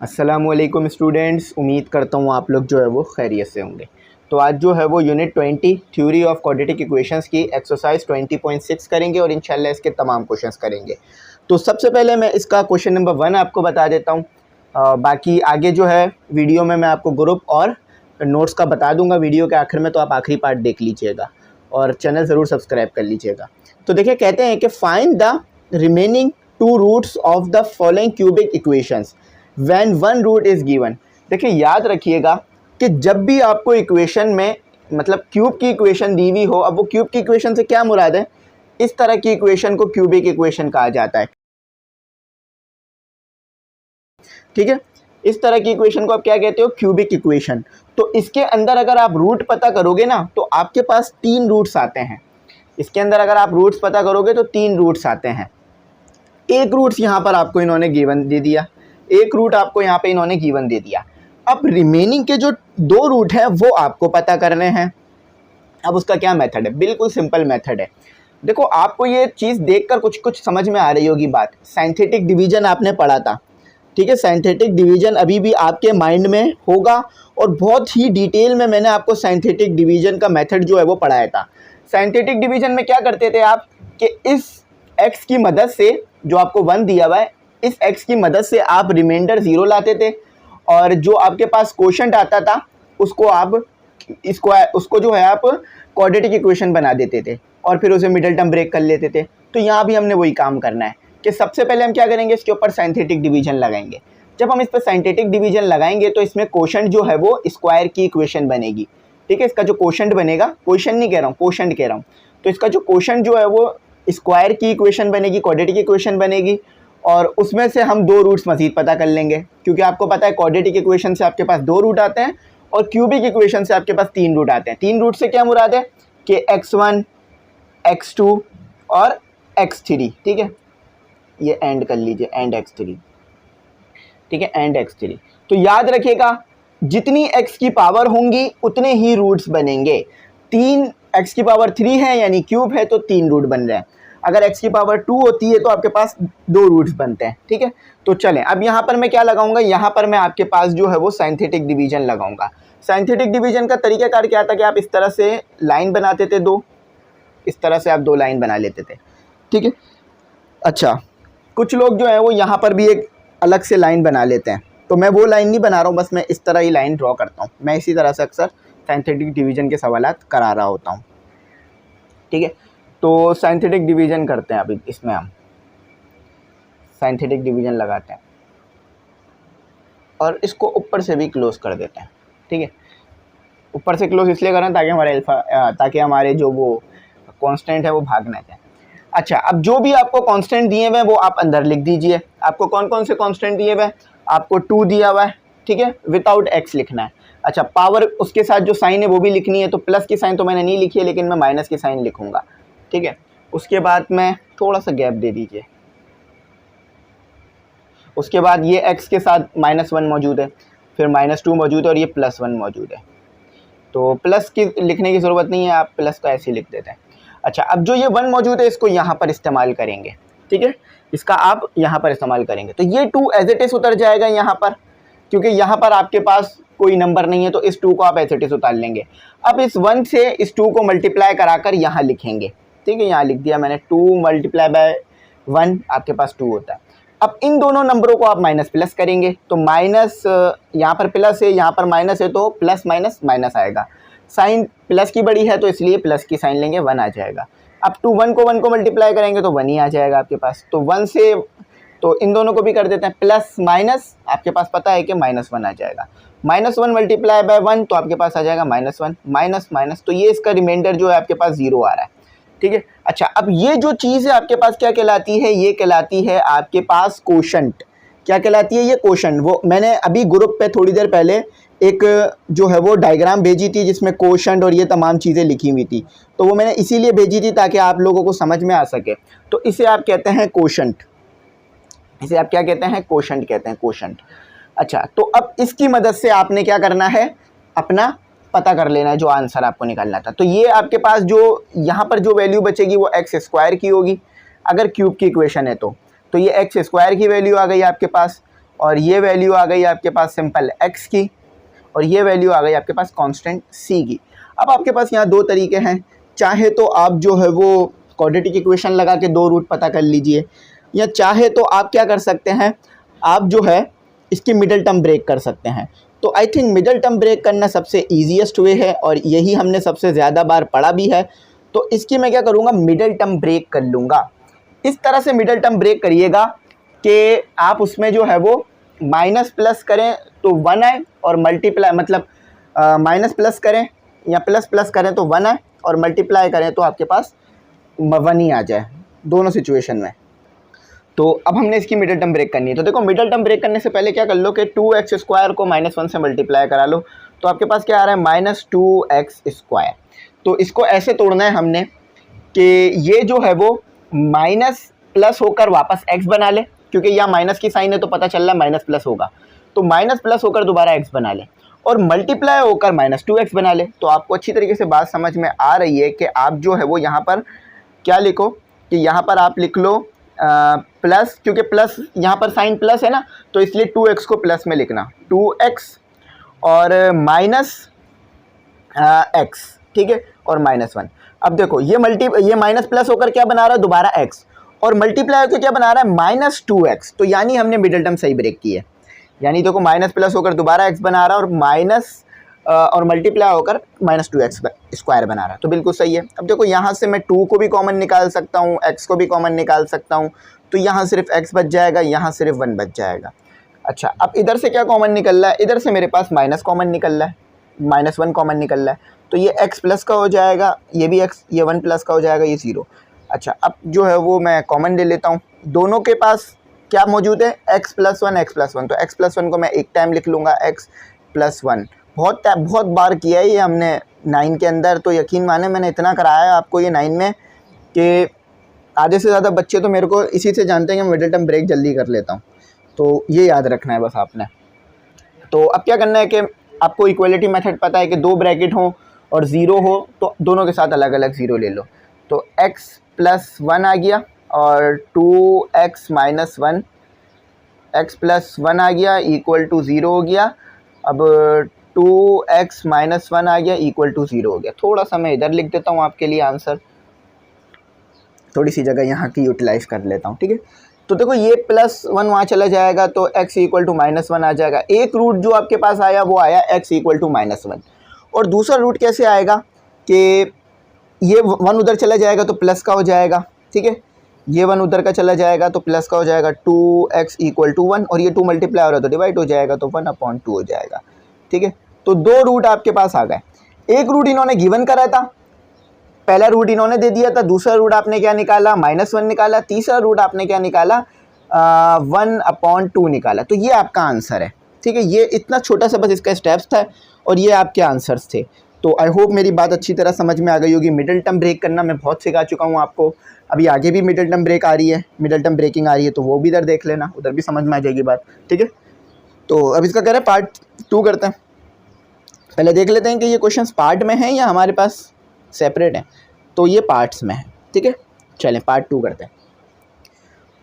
अस्सलामुअलैकुम स्टूडेंट्स, उम्मीद करता हूँ आप लोग जो है वो खैरियत से होंगे। तो आज जो है वो unit 20 theory of quadratic equations की एक्सरसाइज 20.6 करेंगे और इंशाल्लाह इसके तमाम क्वेश्चंस करेंगे। तो सबसे पहले मैं इसका क्वेश्चन नंबर 1 आपको बता देता हूँ। बाकी आगे जो है वीडियो में मैं आपको ग्रुप और नोट्स का बता दूंगा वीडियो के आखिर में, तो आप आखिरी पार्ट देख लीजिएगा और चैनल ज़रूर सब्सक्राइब कर लीजिएगा। तो देखिए, कहते हैं कि find the remaining 2 roots of the following cubic equations when 1 root is given. देखिए, याद रखिएगा कि जब भी आपको इक्वेशन में मतलब क्यूब की इक्वेशन दी हुई हो, अब वो क्यूब की इक्वेशन से क्या मुराद है, इस तरह की इक्वेशन को क्यूबिक इक्वेशन कहा जाता है। ठीक है, इस तरह की इक्वेशन को आप क्या कहते हो, क्यूबिक इक्वेशन। तो इसके अंदर अगर आप रूट पता करोगे ना, तो आपके पास 3 रूट्स आते हैं। इसके अंदर अगर आप रूट्स पता करोगे तो 3 रूट्स आते हैं। एक रूट्स यहाँ पर आपको इन्होंने गिवन दे दिया, एक रूट आपको यहाँ पे इन्होंने गिवन दे दिया। अब रिमेनिंग के जो 2 रूट हैं वो आपको पता करने हैं। अब उसका क्या मेथड है, बिल्कुल सिंपल मेथड है। देखो, आपको ये चीज़ देखकर कुछ कुछ समझ में आ रही होगी बात। साइंथेटिक डिवीजन आपने पढ़ा था, ठीक है। साइंथेटिक डिवीजन अभी भी आपके माइंड में होगा और बहुत ही डिटेल में मैंने आपको साइंथेटिक डिवीजन का मेथड जो है वो पढ़ाया था। साइंथेटिक डिवीजन में क्या करते थे आप कि इस x की मदद से, जो आपको 1 दिया हुआ है, इस x की मदद से आप रिमाइंडर 0 लाते थे और जो आपके पास क्वोशंट आता था उसको आप उसको जो है आप क्वाड्रेटिक इक्वेशन बना देते थे और फिर उसे मिडिल टर्म ब्रेक कर लेते थे। तो यहाँ भी हमने वही काम करना है कि सबसे पहले हम क्या करेंगे, इसके ऊपर साइंथेटिक डिवीजन लगाएंगे। जब हम इस पर साइंथेटिक डिवीजन लगाएंगे तो इसमें क्वोशंट जो है वो स्क्वायर की इक्वेशन बनेगी। ठीक है, इसका जो क्वोशंट बनेगा, क्वोशंट नहीं कह रहा हूँ, क्वोशंट कह रहा हूँ, तो इसका जो क्वोशंट जो है वो स्क्वायर की इक्वेशन बनेगी, क्वाड्रेटिक इक्वेशन बनेगी। और उसमें से हम 2 रूट्स मज़ीद पता कर लेंगे, क्योंकि आपको पता है क्वाड्रेटिक इक्वेशन से आपके पास 2 रूट आते हैं और क्यूबिक इक्वेशन से आपके पास 3 रूट आते हैं। 3 रूट से क्या मुराद है कि x1, x2 और x3। ठीक है, ये एंड कर लीजिए, एंड x3। ठीक है, एंड x3। तो याद रखिएगा, जितनी x की पावर होंगी उतने ही रूट्स बनेंगे। 3 x की पावर 3 है यानी क्यूब है, तो 3 रूट बन रहे हैं। अगर x की पावर 2 होती है तो आपके पास 2 रूट्स बनते हैं। ठीक है, तो चलें, अब यहाँ पर मैं क्या लगाऊंगा, यहाँ पर मैं आपके पास जो है वो साइंथेटिक डिवीजन लगाऊंगा। साइंथेटिक डिवीजन का तरीकाकार क्या था कि आप इस तरह से लाइन बनाते थे, 2, इस तरह से आप 2 लाइन बना लेते थे। ठीक है, अच्छा, कुछ लोग जो है वो यहाँ पर भी एक अलग से लाइन बना लेते हैं, तो मैं वो लाइन नहीं बना रहा हूँ, बस मैं इस तरह ही लाइन ड्रॉ करता हूँ। मैं इसी तरह से अक्सर साइंथेटिक डिवीजन के सवालात करा रहा होता हूँ। ठीक है, तो साइंथेटिक डिवीजन करते हैं। अभी इसमें हम साइंथेटिक डिवीजन लगाते हैं और इसको ऊपर से भी क्लोज कर देते हैं। ठीक है, ऊपर से क्लोज इसलिए करें ताकि हमारे जो वो कांस्टेंट है वो भाग ना जाए। अच्छा, अब जो भी आपको कांस्टेंट दिए हुए हैं वो आप अंदर लिख दीजिए। आपको कौन कौन से कांस्टेंट दिए हुए हैं, आपको 2 दिया हुआ है, ठीक है, विदाउट x लिखना है। अच्छा, पावर उसके साथ जो साइन है वो भी लिखनी है, तो प्लस की साइन तो मैंने नहीं लिखी है, लेकिन मैं माइनस की साइन लिखूंगा। ठीक है, उसके बाद में थोड़ा सा गैप दे दीजिए। उसके बाद ये x के साथ -1 मौजूद है, फिर -2 मौजूद है और ये +1 मौजूद है। तो प्लस की लिखने की ज़रूरत नहीं है, आप प्लस का ऐसे ही लिख देते हैं। अच्छा, अब जो ये 1 मौजूद है इसको यहाँ पर इस्तेमाल करेंगे। ठीक है, इसका आप यहाँ पर इस्तेमाल करेंगे, तो ये 2 एज इट इज़ उतर जाएगा यहाँ पर, क्योंकि यहाँ पर आपके पास कोई नंबर नहीं है, तो इस 2 को आप एज इट इज़ उतार लेंगे। अब इस 1 से इस 2 को मल्टीप्लाई कराकर यहाँ लिखेंगे। ठीक है, यहाँ लिख दिया मैंने, 2 मल्टीप्लाई बाय 1 आपके पास 2 होता है। अब इन दोनों नंबरों को आप माइनस प्लस करेंगे, तो माइनस यहाँ पर प्लस है, यहाँ पर माइनस है, तो प्लस माइनस माइनस आएगा। साइन प्लस की बड़ी है तो इसलिए प्लस की साइन लेंगे, 1 आ जाएगा। अब 1 को मल्टीप्लाई करेंगे तो 1 ही आ जाएगा आपके पास। तो 1 से, तो इन दोनों को भी कर देते हैं, प्लस माइनस आपके पास पता है कि -1 आ जाएगा। -1 मल्टीप्लाई बाय 1 तो आपके पास आ जाएगा -1, माइनस माइनस, तो ये इसका रिमाइंडर जो है आपके पास 0 आ रहा है। ठीक है, अच्छा, अब ये जो चीज़ है आपके पास क्या कहलाती है, ये कहलाती है आपके पास क्वोशंट। क्या कहलाती है ये, क्वोशंट। वो मैंने अभी ग्रुप पे थोड़ी देर पहले एक जो है वो डायग्राम भेजी थी जिसमें क्वोशंट और ये तमाम चीज़ें लिखी हुई थी, तो वो मैंने इसीलिए भेजी थी ताकि आप लोगों को समझ में आ सके। तो इसे आप कहते हैं क्वोशंट, इसे आप क्या कहते हैं, क्वोशंट कहते हैं, क्वोशंट। अच्छा, तो अब इसकी मदद से आपने क्या करना है, अपना पता कर लेना है जो आंसर आपको निकालना था। तो ये आपके पास जो यहाँ पर जो वैल्यू बचेगी वो x² की होगी, अगर क्यूब की इक्वेशन है तो ये x² की वैल्यू आ गई आपके पास। और ये वैल्यू आ गई आपके पास सिंपल x की, और ये वैल्यू आ गई आपके पास कांस्टेंट c की। अब आपके पास यहाँ दो तरीके हैं, चाहे तो आप जो है वो क्वाड्रेटिक इक्वेशन लगा के दो रूट पता कर लीजिए, या चाहे तो आप क्या कर सकते हैं, आप जो है इसकी मिडल टर्म ब्रेक कर सकते हैं। तो I think middle term break करना सबसे ईजीएस्ट वे है और यही हमने सबसे ज़्यादा बार पढ़ा भी है। तो इसकी मैं क्या करूँगा, मिडल टर्म ब्रेक कर लूँगा। इस तरह से मिडल टर्म ब्रेक करिएगा कि आप उसमें जो है वो माइनस प्लस करें तो 1 आए, और मल्टीप्लाई मतलब माइनस प्लस करें या प्लस प्लस करें तो 1 आए, और मल्टीप्लाई करें तो आपके पास 1 ही आ जाए, दोनों सिचुएशन में। तो अब हमने इसकी मिडल टर्म ब्रेक करनी है। तो देखो मिडल टर्म ब्रेक करने से पहले क्या कर लो कि 2x² को -1 से मल्टीप्लाई करा लो, तो आपके पास क्या आ रहा है, -2x²। तो इसको ऐसे तोड़ना है हमने कि ये जो है वो माइनस प्लस होकर वापस x बना ले, क्योंकि यहाँ माइनस की साइन है तो पता चल रहा है माइनस प्लस होगा, तो माइनस प्लस होकर दोबारा x बना ले, और मल्टीप्लाई होकर -2x बना ले। तो आपको अच्छी तरीके से बात समझ में आ रही है कि आप जो है वो यहाँ पर क्या लिखो, कि यहाँ पर आप लिख लो प्लस, क्योंकि प्लस यहाँ पर साइन प्लस है ना, तो इसलिए 2x को प्लस में लिखना, 2x और -x, ठीक है, और -1। अब देखो ये माइनस प्लस होकर क्या बना रहा है, दोबारा x, और मल्टीप्लाई होकर क्या बना रहा है, -2x। तो यानी हमने मिडल टर्म सही ब्रेक की है, यानी देखो माइनस प्लस होकर दोबारा x बना रहा है, और माइनस और मल्टीप्लाई होकर -2x² बना रहा है, तो बिल्कुल सही है। अब देखो यहाँ से मैं 2 को भी कॉमन निकाल सकता हूँ, x को भी कॉमन निकाल सकता हूँ, तो यहाँ सिर्फ x बच जाएगा, यहाँ सिर्फ 1 बच जाएगा। अच्छा, अब इधर से क्या कॉमन निकल रहा है, इधर से मेरे पास माइनस कॉमन निकल रहा है, -1 कॉमन निकल रहा है, तो ये x प्लस का हो जाएगा, ये भी x, ये 1 प्लस का हो जाएगा, ये 0। अच्छा, अब जो है वो मैं कॉमन ले लेता हूँ, दोनों के पास क्या मौजूद है, x + 1 x + 1, तो x + 1 को मैं एक टाइम लिख लूँगा, x + 1। बहुत बार किया है ये हमने 9 के अंदर, तो यकीन माने मैंने इतना कराया है आपको ये 9 में कि आधे से ज़्यादा बच्चे तो मेरे को इसी से जानते हैं कि मैं मिडल टर्म ब्रेक जल्दी कर लेता हूँ। तो ये याद रखना है बस आपने। तो अब क्या करना है कि आपको इक्वलिटी मेथड पता है कि 2 ब्रैकेट हो और 0 हो, तो दोनों के साथ अलग अलग 0 ले लो। तो x + 1 आ गया, और 2x - 1, x + 1 आ गया = 0 हो गया। अब 2x - 1 आ गया = 0 हो गया। थोड़ा सा मैं इधर लिख देता हूँ आपके लिए आंसर, थोड़ी सी जगह यहाँ की यूटिलाइज कर लेता हूँ, ठीक है। तो देखो ये +1 वहाँ चला जाएगा, तो x = -1 आ जाएगा। एक रूट जो आपके पास आया वो आया x = -1, और दूसरा रूट कैसे आएगा कि ये 1 उधर चला जाएगा तो प्लस का हो जाएगा, ठीक है, ये 1 उधर का चला जाएगा तो प्लस का हो जाएगा, 2x = 1, और ये 2 मल्टीप्लाई हो रहा है तो डिवाइड हो जाएगा, तो 1/2 हो जाएगा, ठीक है। तो 2 रूट आपके पास आ गए। एक रूट इन्होंने गिवन करा था, पहला रूट इन्होंने दे दिया था, दूसरा रूट आपने क्या निकाला, -1 निकाला, तीसरा रूट आपने क्या निकाला, 1/2 निकाला। तो ये आपका आंसर है, ठीक है। ये इतना छोटा सा बस इसका स्टेप्स था, और ये आपके आंसर्स थे। तो आई होप मेरी बात अच्छी तरह समझ में आ गई होगी। मिडल टर्म ब्रेक करना मैं बहुत सिखा चुका हूँ आपको, अभी आगे भी मिडल टर्म ब्रेक आ रही है, मिडल टर्म ब्रेकिंग आ रही है, तो वो भी इधर देख लेना, उधर भी समझ में आ जाएगी बात, ठीक है। तो अब इसका कह रहे हैं पार्ट 2 करते हैं। पहले देख लेते हैं कि ये क्वेश्चंस पार्ट में हैं या हमारे पास सेपरेट हैं। तो ये पार्ट्स में है, ठीक है। चलें पार्ट 2 करते हैं।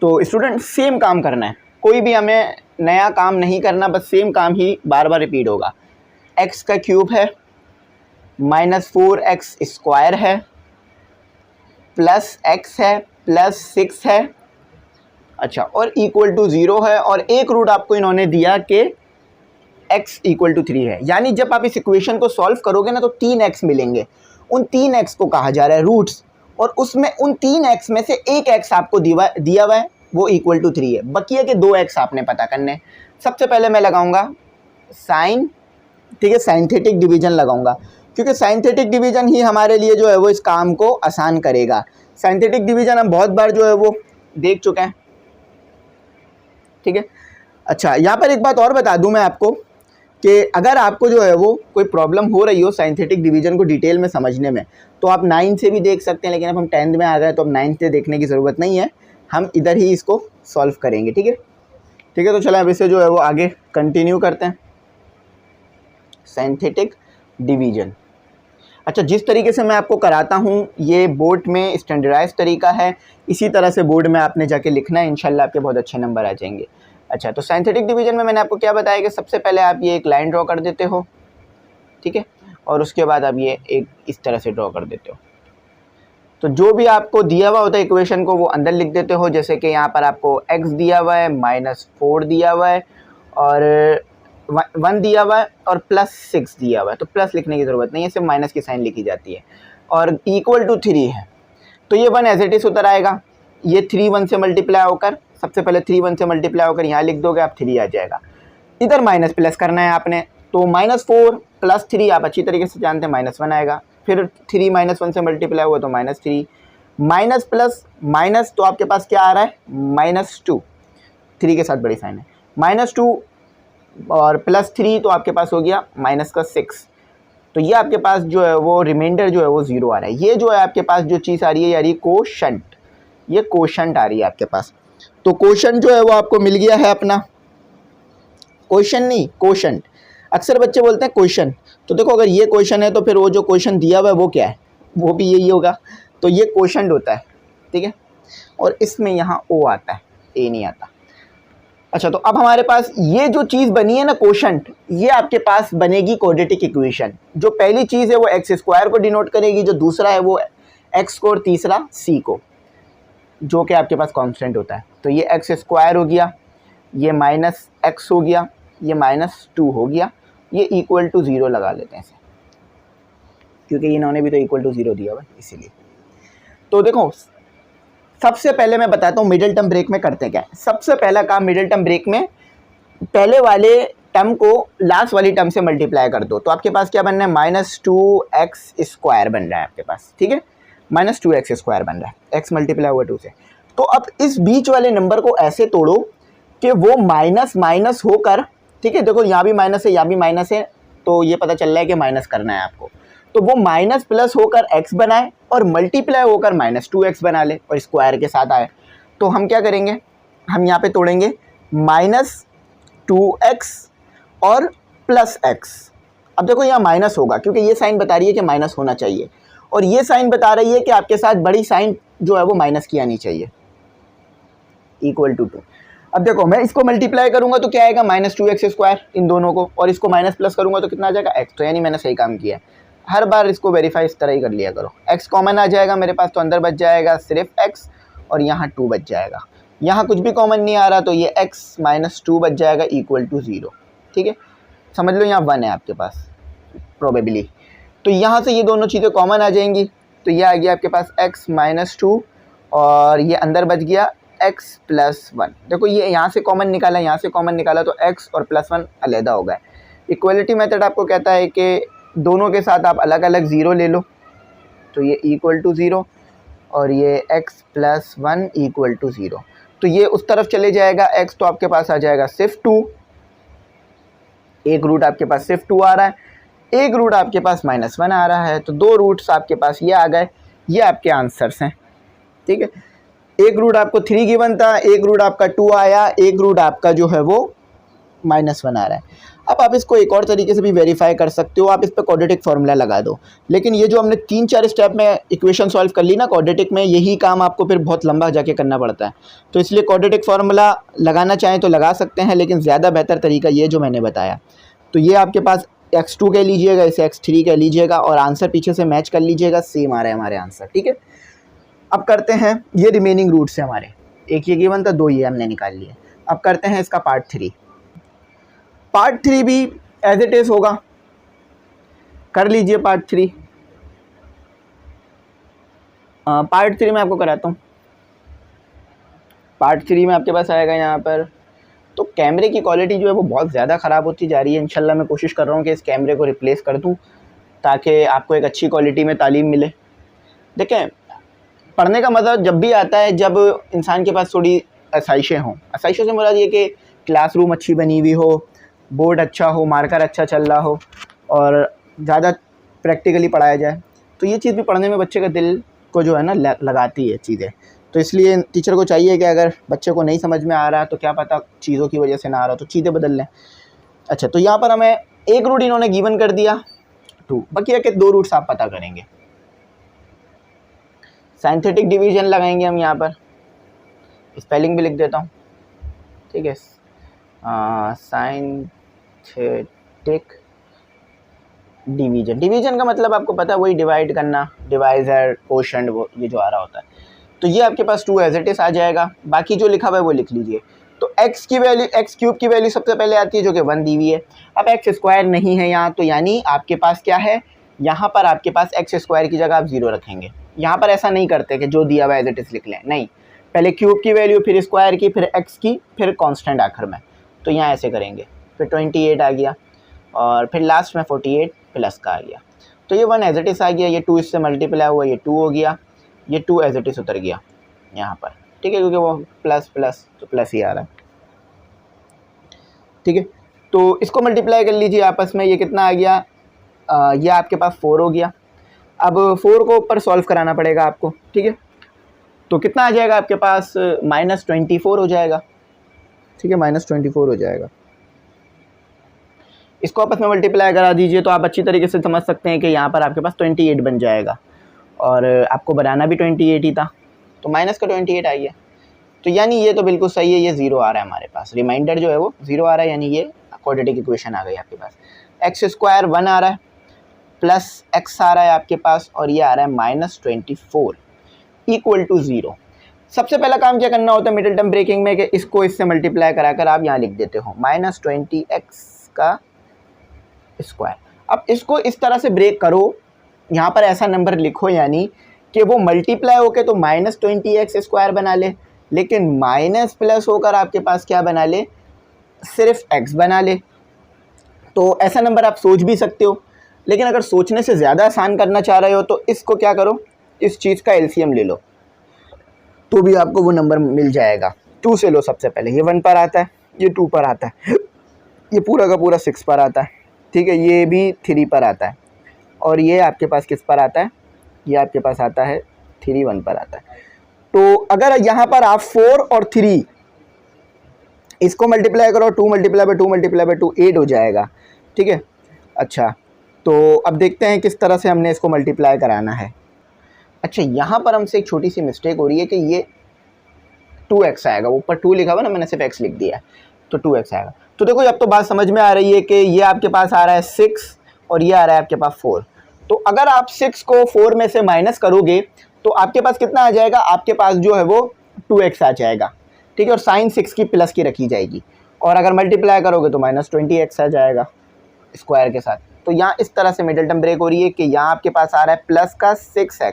तो स्टूडेंट सेम काम करना है, कोई भी हमें नया काम नहीं करना, बस सेम काम ही बार बार रिपीट होगा। x का क्यूब है, -4x² है, +x है, +6 है, अच्छा, और = 0 है, और एक रूट आपको इन्होंने दिया कि x = 3 है। यानी जब आप इस इक्वेशन को सॉल्व करोगे ना तो 3x मिलेंगे, उन 3x को कहा जा रहा है रूट्स, और उसमें उन 3x में से एक x आपको दिया हुआ है, वो = 3 है। बकिया के 2x आपने पता करने। सबसे पहले मैं लगाऊंगा साइन, ठीक है, साइंथेटिक डिवीजन लगाऊंगा, क्योंकि साइंथेटिक डिवीजन ही हमारे लिए जो है वो इस काम को आसान करेगा। साइंथेटिक डिवीजन हम बहुत बार जो है वो देख चुके हैं, ठीक है। अच्छा, यहाँ पर एक बात और बता दूं मैं आपको कि अगर आपको जो है वो कोई प्रॉब्लम हो रही हो साइंथेटिक डिवीजन को डिटेल में समझने में, तो आप 9 से भी देख सकते हैं, लेकिन अब हम 10th में आ गए तो अब 9th से देखने की ज़रूरत नहीं है, हम इधर ही इसको सॉल्व करेंगे, ठीक है, ठीक है। तो चलें अब इसे जो है वो आगे कंटिन्यू करते हैं। साइंथेटिक डिवीजन, अच्छा, जिस तरीके से मैं आपको कराता हूँ ये बोर्ड में स्टैंडर्डाइज तरीका है, इसी तरह से बोर्ड में आपने जाके लिखना है, इंशाल्लाह आपके बहुत अच्छे नंबर आ जाएंगे। अच्छा, तो साइंथेटिक डिवीजन में मैंने आपको क्या बताया कि सबसे पहले आप ये एक लाइन ड्रॉ कर देते हो, ठीक है, और उसके बाद आप ये एक इस तरह से ड्रॉ कर देते हो। तो जो भी आपको दिया हुआ होता है इक्वेशन को वो अंदर लिख देते हो, जैसे कि यहाँ पर आपको x दिया हुआ है, -4 दिया हुआ है, और 1 दिया हुआ है, और +6 दिया हुआ है। तो प्लस लिखने की ज़रूरत नहीं है, सिर्फ माइनस की साइन लिखी जाती है, और इक्वल टू 3 है। तो ये 1 एज इट इज़ उतर आएगा। ये 3 1 से मल्टीप्लाई होकर, सबसे पहले 3 1 से मल्टीप्लाई होकर यहाँ लिख दोगे आप, 3 आ जाएगा। इधर माइनस प्लस करना है आपने, तो -4 + 3 आप अच्छी तरीके से जानते हैं -1 आएगा। फिर 3 -1 से मल्टीप्लाई हुआ तो -3, माइनस प्लस माइनस, तो आपके पास क्या आ रहा है -2, 3 के साथ बड़ी साइन है, -2 और +3, तो आपके पास हो गया -6। तो ये आपके पास जो है वो रिमाइंडर जो है वो 0 आ रहा है। ये जो है आपके पास जो चीज़ आ रही है यार, ये कोशंट, ये कोशंट आ रही है आपके पास। तो कोशंट जो है वो आपको मिल गया है अपना, क्वेश्चन नहीं कोशंट, अक्सर बच्चे बोलते हैं क्वेश्चन। तो देखो अगर ये क्वेश्चन है तो फिर वो जो क्वेश्चन दिया हुआ है वो क्या है, वो भी यही होगा। तो ये क्वेश्चन होता है, ठीक है, और इसमें यहाँ ओ आता है, ए नहीं आता। अच्छा, तो अब हमारे पास ये जो चीज़ बनी है ना क्वोशंट, ये आपके पास बनेगी क्वाड्रेटिक इक्वेशन। जो पहली चीज़ है वो x² को डिनोट करेगी, जो दूसरा है वो x को, और तीसरा c को, जो कि आपके पास कांस्टेंट होता है। तो ये x² हो गया, ये -x हो गया, ये -2 हो गया, ये इक्वल टू 0 लगा लेते हैं इसे, क्योंकि इन्होंने भी तो इक्वल टू 0 दिया हुआ है इसीलिए। तो देखो सबसे पहले मैं बताता हूँ मिडिल टर्म ब्रेक में करते क्या है। सबसे पहला काम मिडिल टर्म ब्रेक में, पहले वाले टर्म को लास्ट वाली टर्म से मल्टीप्लाई कर दो। तो आपके पास क्या बन रहा है, -2x² बन रहा है आपके पास, ठीक है, -2x² बन रहा है, x मल्टीप्लाई हुआ 2 से। तो अब इस बीच वाले नंबर को ऐसे तोड़ो कि वो माइनस माइनस होकर, ठीक है, देखो यहाँ भी माइनस है, यहाँ भी माइनस है, तो ये पता चल रहा है कि माइनस करना है आपको। तो वो माइनस प्लस होकर x बनाए और मल्टीप्लाई होकर -2x बना ले और स्क्वायर के साथ आए। तो हम क्या करेंगे, हम यहाँ पे तोड़ेंगे -2x और +x। अब देखो यहाँ माइनस होगा क्योंकि ये साइन बता रही है कि माइनस होना चाहिए, और ये साइन बता रही है कि आपके साथ बड़ी साइन जो है वो माइनस की आनी चाहिए, इक्वल टू 2। अब देखो मैं इसको मल्टीप्लाई करूंगा तो क्या आएगा, -2x² इन दोनों को, और इसको माइनस प्लस करूंगा तो कितना आ जाएगा, x। तो यानी मैंने सही काम किया है। हर बार इसको वेरीफाई इस तरह ही कर लिया करो। x कॉमन आ जाएगा मेरे पास, तो अंदर बच जाएगा सिर्फ x, और यहाँ 2 बच जाएगा। यहाँ कुछ भी कॉमन नहीं आ रहा, तो ये x -2 बच जाएगा इक्वल टू 0, ठीक है। समझ लो यहाँ 1 है आपके पास प्रोबेबली, तो यहाँ से ये दोनों चीज़ें कॉमन आ जाएंगी। तो ये आ गया आपके पास x -2, और ये अंदर बच गया x + 1। देखो ये यहाँ से कॉमन निकाला, यहाँ से कॉमन निकाला, तो x और +1 अलहदा हो गए। इक्वलिटी मेथड आपको कहता है कि दोनों के साथ आप अलग अलग 0 ले लो, तो ये इक्वल टू 0, और ये x + 1 इक्वल टू 0। तो ये उस तरफ चले जाएगा, x तो आपके पास आ जाएगा सिर्फ 2, एक रूट आपके पास सिर्फ 2 आ रहा है, एक रूट आपके पास -1 आ रहा है, तो 2 रूट्स आपके पास ये आ गए। ये आपके आंसर्स हैं, ठीक है। एक रूट आपको 3 गिवन था, एक रूट आपका 2 आया, एक रूट आपका जो है वो -1 आ रहा है। अब आप इसको एक और तरीके से भी वेरीफाई कर सकते हो, आप इस पर क्वाड्रेटिक फार्मूला लगा दो। लेकिन ये जो हमने 3-4 स्टेप में इक्वेशन सॉल्व कर ली ना क्वाड्रेटिक में, यही काम आपको फिर बहुत लंबा जाके करना पड़ता है। तो इसलिए क्वाड्रेटिक फार्मूला लगाना चाहें तो लगा सकते हैं, लेकिन ज़्यादा बेहतर तरीका ये जो मैंने बताया। तो ये आपके पास x2 कह लीजिएगा, इसे x3 कह लीजिएगा, और आंसर पीछे से मैच कर लीजिएगा, सेम आ रहा है हमारे आंसर, ठीक है। अब करते हैं, ये रिमेनिंग रूट्स हैं हमारे, एक ये गिवन था, 2 ये हमने निकाल लिए। अब करते हैं इसका पार्ट 3। पार्ट 3 भी एज इट इज़ होगा, कर लीजिए पार्ट 3। पार्ट 3 में आपको कराता हूँ। पार्ट 3 में आपके पास आएगा यहाँ पर, तो कैमरे की क्वालिटी जो है वो बहुत ज़्यादा ख़राब होती जा रही है। इंशाल्लाह मैं कोशिश कर रहा हूँ कि इस कैमरे को रिप्लेस कर दूँ, ताकि आपको एक अच्छी क्वालिटी में तालीम मिले। देखें, पढ़ने का मज़ा जब भी आता है जब इंसान के पास थोड़ी आसाइशें हों। आसाइशों से मुराद ये कि क्लासरूम अच्छी बनी हुई हो, बोर्ड अच्छा हो, मार्कर अच्छा चल रहा हो, और ज़्यादा प्रैक्टिकली पढ़ाया जाए। तो ये चीज़ भी पढ़ने में बच्चे का दिल को जो है ना लगाती है चीज़ें। तो इसलिए टीचर को चाहिए कि अगर बच्चे को नहीं समझ में आ रहा तो क्या पता चीज़ों की वजह से ना आ रहा, तो चीज़ें बदल लें। अच्छा, तो यहाँ पर हमें एक रूट इन्होंने गिवन कर दिया 2, बाकी के 2 रूट्स आप पता करेंगे। साइंथेटिक डिवीजन लगाएंगे हम यहाँ पर, स्पेलिंग भी लिख देता हूँ, ठीक है। Synthetic division. डिवीजन का मतलब आपको पता है वही डिवाइड करना, डिवाइजर, कोशेंट, वो ये जो आ रहा होता है। तो ये आपके पास 2 एज इट इज आ जाएगा, बाकी जो लिखा हुआ है वो लिख लीजिए। तो x की वैल्यू, x क्यूब की वैल्यू सबसे पहले आती है जो कि 1 दी हुई है। अब x स्क्वायर नहीं है यहाँ, तो यानी आपके पास क्या है, यहाँ पर आपके पास x स्क्वायर की जगह आप 0 रखेंगे। यहाँ पर ऐसा नहीं करते कि जो दिया हुआ एज इट इज लिख लें, नहीं, पहले क्यूब की वैल्यू, फिर स्क्वायर की, फिर x की, फिर कांस्टेंट आखिर में। तो यहाँ ऐसे करेंगे, फिर 28 आ गया और फिर लास्ट में 48 प्लस का आ गया। तो ये 1 एज इट इज आ गया, ये 2 इससे मल्टीप्लाई हुआ, ये 2 हो गया, ये 2 एज इट इज उतर गया यहाँ पर, ठीक है, क्योंकि वो प्लस प्लस तो प्लस ही आ रहा है, ठीक है। तो इसको मल्टीप्लाई कर लीजिए आपस में, ये कितना आ गया, ये आपके पास 4 हो गया। अब 4 को ऊपर सॉल्व कराना पड़ेगा आपको, ठीक है। तो कितना आ जाएगा आपके पास, -24 हो जाएगा, ठीक है, -24 हो जाएगा। इसको आपस में मल्टीप्लाई करा दीजिए तो आप अच्छी तरीके से समझ सकते हैं कि यहाँ पर आपके पास 28 बन जाएगा, और आपको बनाना भी 28 ही था, तो माइनस का 28 आई है। तो यानी ये तो बिल्कुल सही है, ये 0 आ रहा है हमारे पास, रिमाइंडर जो है वो 0 आ रहा है, यानी ये क्वाड्रेटिक इक्वेशन आ गई आपके पास। x स्क्वायर 1 आ रहा है, प्लस x आ रहा है आपके पास, और ये आ रहा है -24 इक्वल टू 0। सबसे पहला काम क्या करना होता है मिडिल टर्म ब्रेकिंग में, कि इसको इससे मल्टीप्लाई कराकर आप यहाँ लिख देते हो -20x का स्क्वायर। अब इसको इस तरह से ब्रेक करो, यहाँ पर ऐसा नंबर लिखो यानी कि वो मल्टीप्लाई होके तो -20x स्क्वायर बना ले, लेकिन माइनस प्लस होकर आपके पास क्या बना ले, सिर्फ x बना ले। तो ऐसा नंबर आप सोच भी सकते हो, लेकिन अगर सोचने से ज़्यादा आसान करना चाह रहे हो तो इसको क्या करो, इस चीज़ का एलसीएम ले लो, तो भी आपको वो नंबर मिल जाएगा। 2 से लो सबसे पहले, ये 1 पर आता है, ये 2 पर आता है, ये पूरा का पूरा 6 पर आता है, ठीक है, ये भी 3 पर आता है, और ये आपके पास किस पर आता है, ये आपके पास आता है 3 1 पर आता है। तो अगर यहाँ पर आप 4 और 3 इसको मल्टीप्लाई करो, 2 मल्टीप्लाई बाय 2 मल्टीप्लाई बाय 2 8 हो जाएगा, ठीक है। अच्छा, तो अब देखते हैं किस तरह से हमने इसको मल्टीप्लाई कराना है। अच्छा, यहाँ पर हमसे एक छोटी सी मिस्टेक हो रही है कि ये 2x आएगा, ऊपर 2 लिखा हुआ ना, मैंने सिर्फ x लिख दिया है, तो 2x आएगा। तो देखो अब तो बात समझ में आ रही है कि ये आपके पास आ रहा है 6 और ये आ रहा है आपके पास 4। तो अगर आप 6 को 4 में से माइनस करोगे तो आपके पास कितना आ जाएगा, आपके पास जो है वो 2x आ जाएगा, ठीक है, और साइन 6 की प्लस की रखी जाएगी, और अगर मल्टीप्लाई करोगे तो -20x आ जाएगा स्क्वायर के साथ। तो यहाँ इस तरह से मिडिल टर्म ब्रेक हो रही है कि यहाँ आपके पास आ रहा है प्लस का 6x।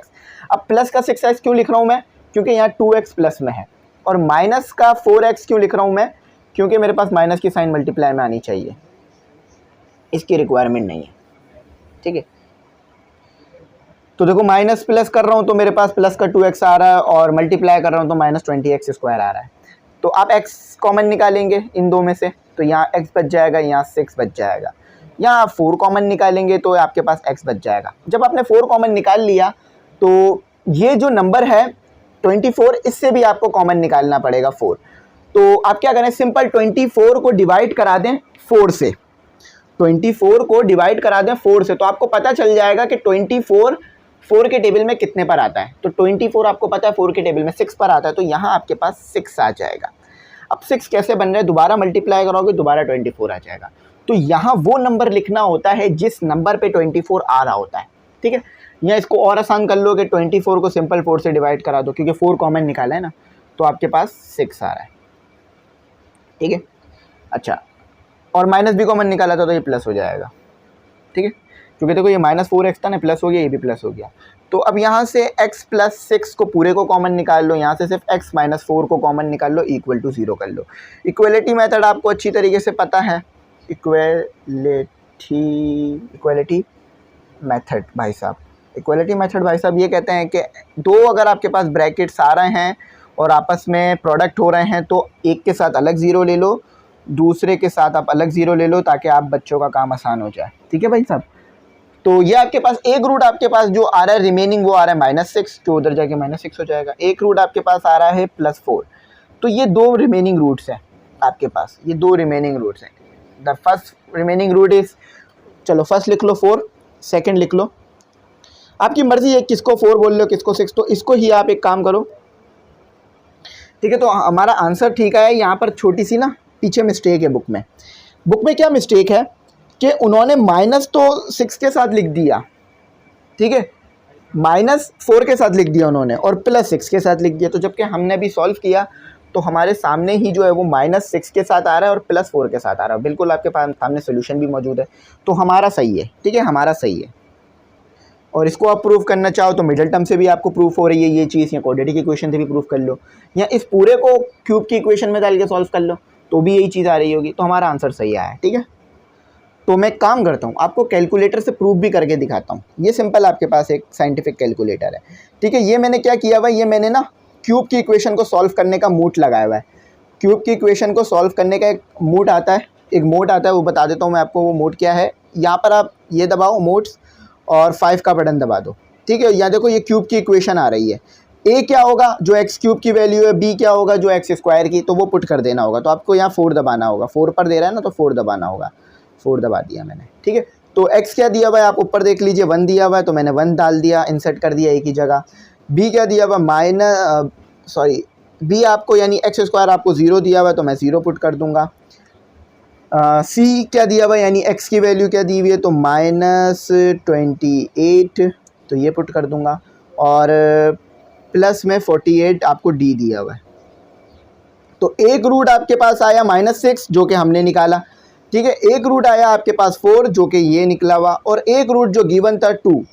अब प्लस का 6x क्यों लिख रहा हूँ मैं, क्योंकि यहाँ 2x प्लस में है, और माइनस का 4x क्यों लिख रहा हूँ मैं, क्योंकि मेरे पास माइनस की साइन मल्टीप्लाई में आनी चाहिए, इसकी रिक्वायरमेंट नहीं है, ठीक है। तो देखो माइनस प्लस कर रहा हूँ तो मेरे पास प्लस का 2x आ रहा है, और मल्टीप्लाई कर रहा हूँ तो -20x स्क्वायर आ रहा है। तो आप x कॉमन निकालेंगे इन दो में से, तो यहाँ x बच जाएगा, यहाँ 6 बच जाएगा। यहाँ आप 4 कॉमन निकालेंगे तो आपके पास x बच जाएगा। जब आपने 4 कॉमन निकाल लिया तो ये जो नंबर है 24, इससे भी आपको कॉमन निकालना पड़ेगा 4। तो आप क्या करें, सिंपल 24 को डिवाइड करा दें 4 से, 24 को डिवाइड करा दें 4 से, तो आपको पता चल जाएगा कि 24 4 के टेबल में कितने पर आता है। तो 24 आपको पता है 4 के टेबल में 6 पर आता है, तो यहाँ आपके पास 6 आ जाएगा। अब 6 कैसे बन रहा है, दोबारा मल्टीप्लाई करोगे दोबारा 24 आ जाएगा। तो यहाँ वो नंबर लिखना होता है जिस नंबर पे 24 आ रहा होता है, ठीक है। या इसको और आसान कर लो कि 24 को सिंपल 4 से डिवाइड करा दो, क्योंकि 4 कॉमन निकाला है ना, तो आपके पास 6 आ रहा है, ठीक है। अच्छा, और माइनस भी कॉमन निकाला था तो ये प्लस हो जाएगा, ठीक है, क्योंकि देखो ये -4x था ना, प्लस हो गया, ये भी प्लस हो गया। तो अब यहाँ से x + 6 को पूरे को कॉमन निकाल लो, यहाँ से सिर्फ x - 4 को कॉमन निकाल लो, इक्वल टू 0 कर लो। इक्वलिटी मेथड आपको अच्छी तरीके से पता है, इक्वलिटी मेथड भाई साहब, इक्वलिटी मेथड भाई साहब ये कहते हैं कि दो अगर आपके पास ब्रैकेट्स आ रहे हैं और आपस में प्रोडक्ट हो रहे हैं तो एक के साथ अलग 0 ले लो, दूसरे के साथ आप अलग 0 ले लो, ताकि आप बच्चों का काम आसान हो जाए, ठीक है भाई साहब। तो ये आपके पास एक रूट आपके पास जो आ रहा है रिमेनिंग वो आ रहा है -6, जो उधर जाके -6 हो जाएगा। एक रूट आपके पास आ रहा है +4। तो ये दो रिमेनिंग रूट्स हैं आपके पास, ये दो रिमेनिंग रूट्स हैं। The first remaining root is, चलो फर्स्ट लिख लो 4, सेकंड लिख लो, आपकी मर्जी है किसको 4 बोल लो किसको 6, तो इसको ही आप एक काम करो, ठीक है। तो हमारा आंसर ठीक है, यहाँ पर छोटी सी ना पीछे मिस्टेक है बुक में क्या मिस्टेक है कि उन्होंने माइनस तो 6 के साथ लिख दिया, ठीक है, -4 के साथ लिख दिया उन्होंने और +6 के साथ लिख दिया। तो जबकि हमने भी सॉल्व किया तो हमारे सामने ही जो है वो -6 के साथ आ रहा है और +4 के साथ आ रहा है, बिल्कुल आपके पास सामने सोल्यूशन भी मौजूद है, तो हमारा सही है, ठीक है, हमारा सही है। और इसको आप प्रूव करना चाहो तो मिडिल टर्म से भी आपको प्रूफ हो रही है ये चीज़, या क्वाड्रेटिक इक्वेशन से भी प्रूफ कर लो, या इस पूरे को क्यूब की इक्वेशन में डाल के सॉल्व कर लो तो भी यही चीज़ आ रही होगी, तो हमारा आंसर सही आया है, ठीक है। तो मैं काम करता हूँ, आपको कैलकुलेटर से प्रूफ भी करके दिखाता हूँ। ये सिंपल आपके पास एक साइंटिफिक कैलकुलेटर है, ठीक है। ये मैंने क्या किया हुआ है, ये मैंने ना क्यूब की इक्वेशन को सॉल्व करने का मूड लगाया हुआ है। क्यूब की इक्वेशन को सॉल्व करने का एक मोड आता है, वो बता देता हूँ मैं आपको। वो मोड क्या है, यहाँ पर आप ये दबाओ मोड्स और 5 का बटन दबा दो, ठीक है। यहाँ देखो ये क्यूब की इक्वेशन आ रही है। ए क्या होगा, जो एक्स क्यूब की वैल्यू है, बी क्या होगा, जो एक्स स्क्वायर की, तो वो पुट कर देना होगा। तो आपको यहाँ 4 दबाना होगा, 4 पर दे रहा है ना, तो 4 दबाना होगा। 4 दबा दिया मैंने, ठीक है। तो x क्या दिया हुआ है, आप ऊपर देख लीजिए 1 दिया हुआ है, तो मैंने 1 डाल दिया, इंसर्ट कर दिया एक ही जगह। b क्या दिया हुआ, b आपको यानी एक्स स्क्वायर आपको 0 दिया हुआ है, तो मैं 0 पुट कर दूंगा। c क्या दिया हुआ है, यानी x की वैल्यू क्या दी हुई है, तो -28, तो ये पुट कर दूंगा। और प्लस में 48 आपको d दिया हुआ है। तो एक रूट आपके पास आया -6 जो कि हमने निकाला, ठीक है। एक रूट आया आपके पास 4 जो कि ये निकला हुआ, और एक रूट जो गिवन था 2।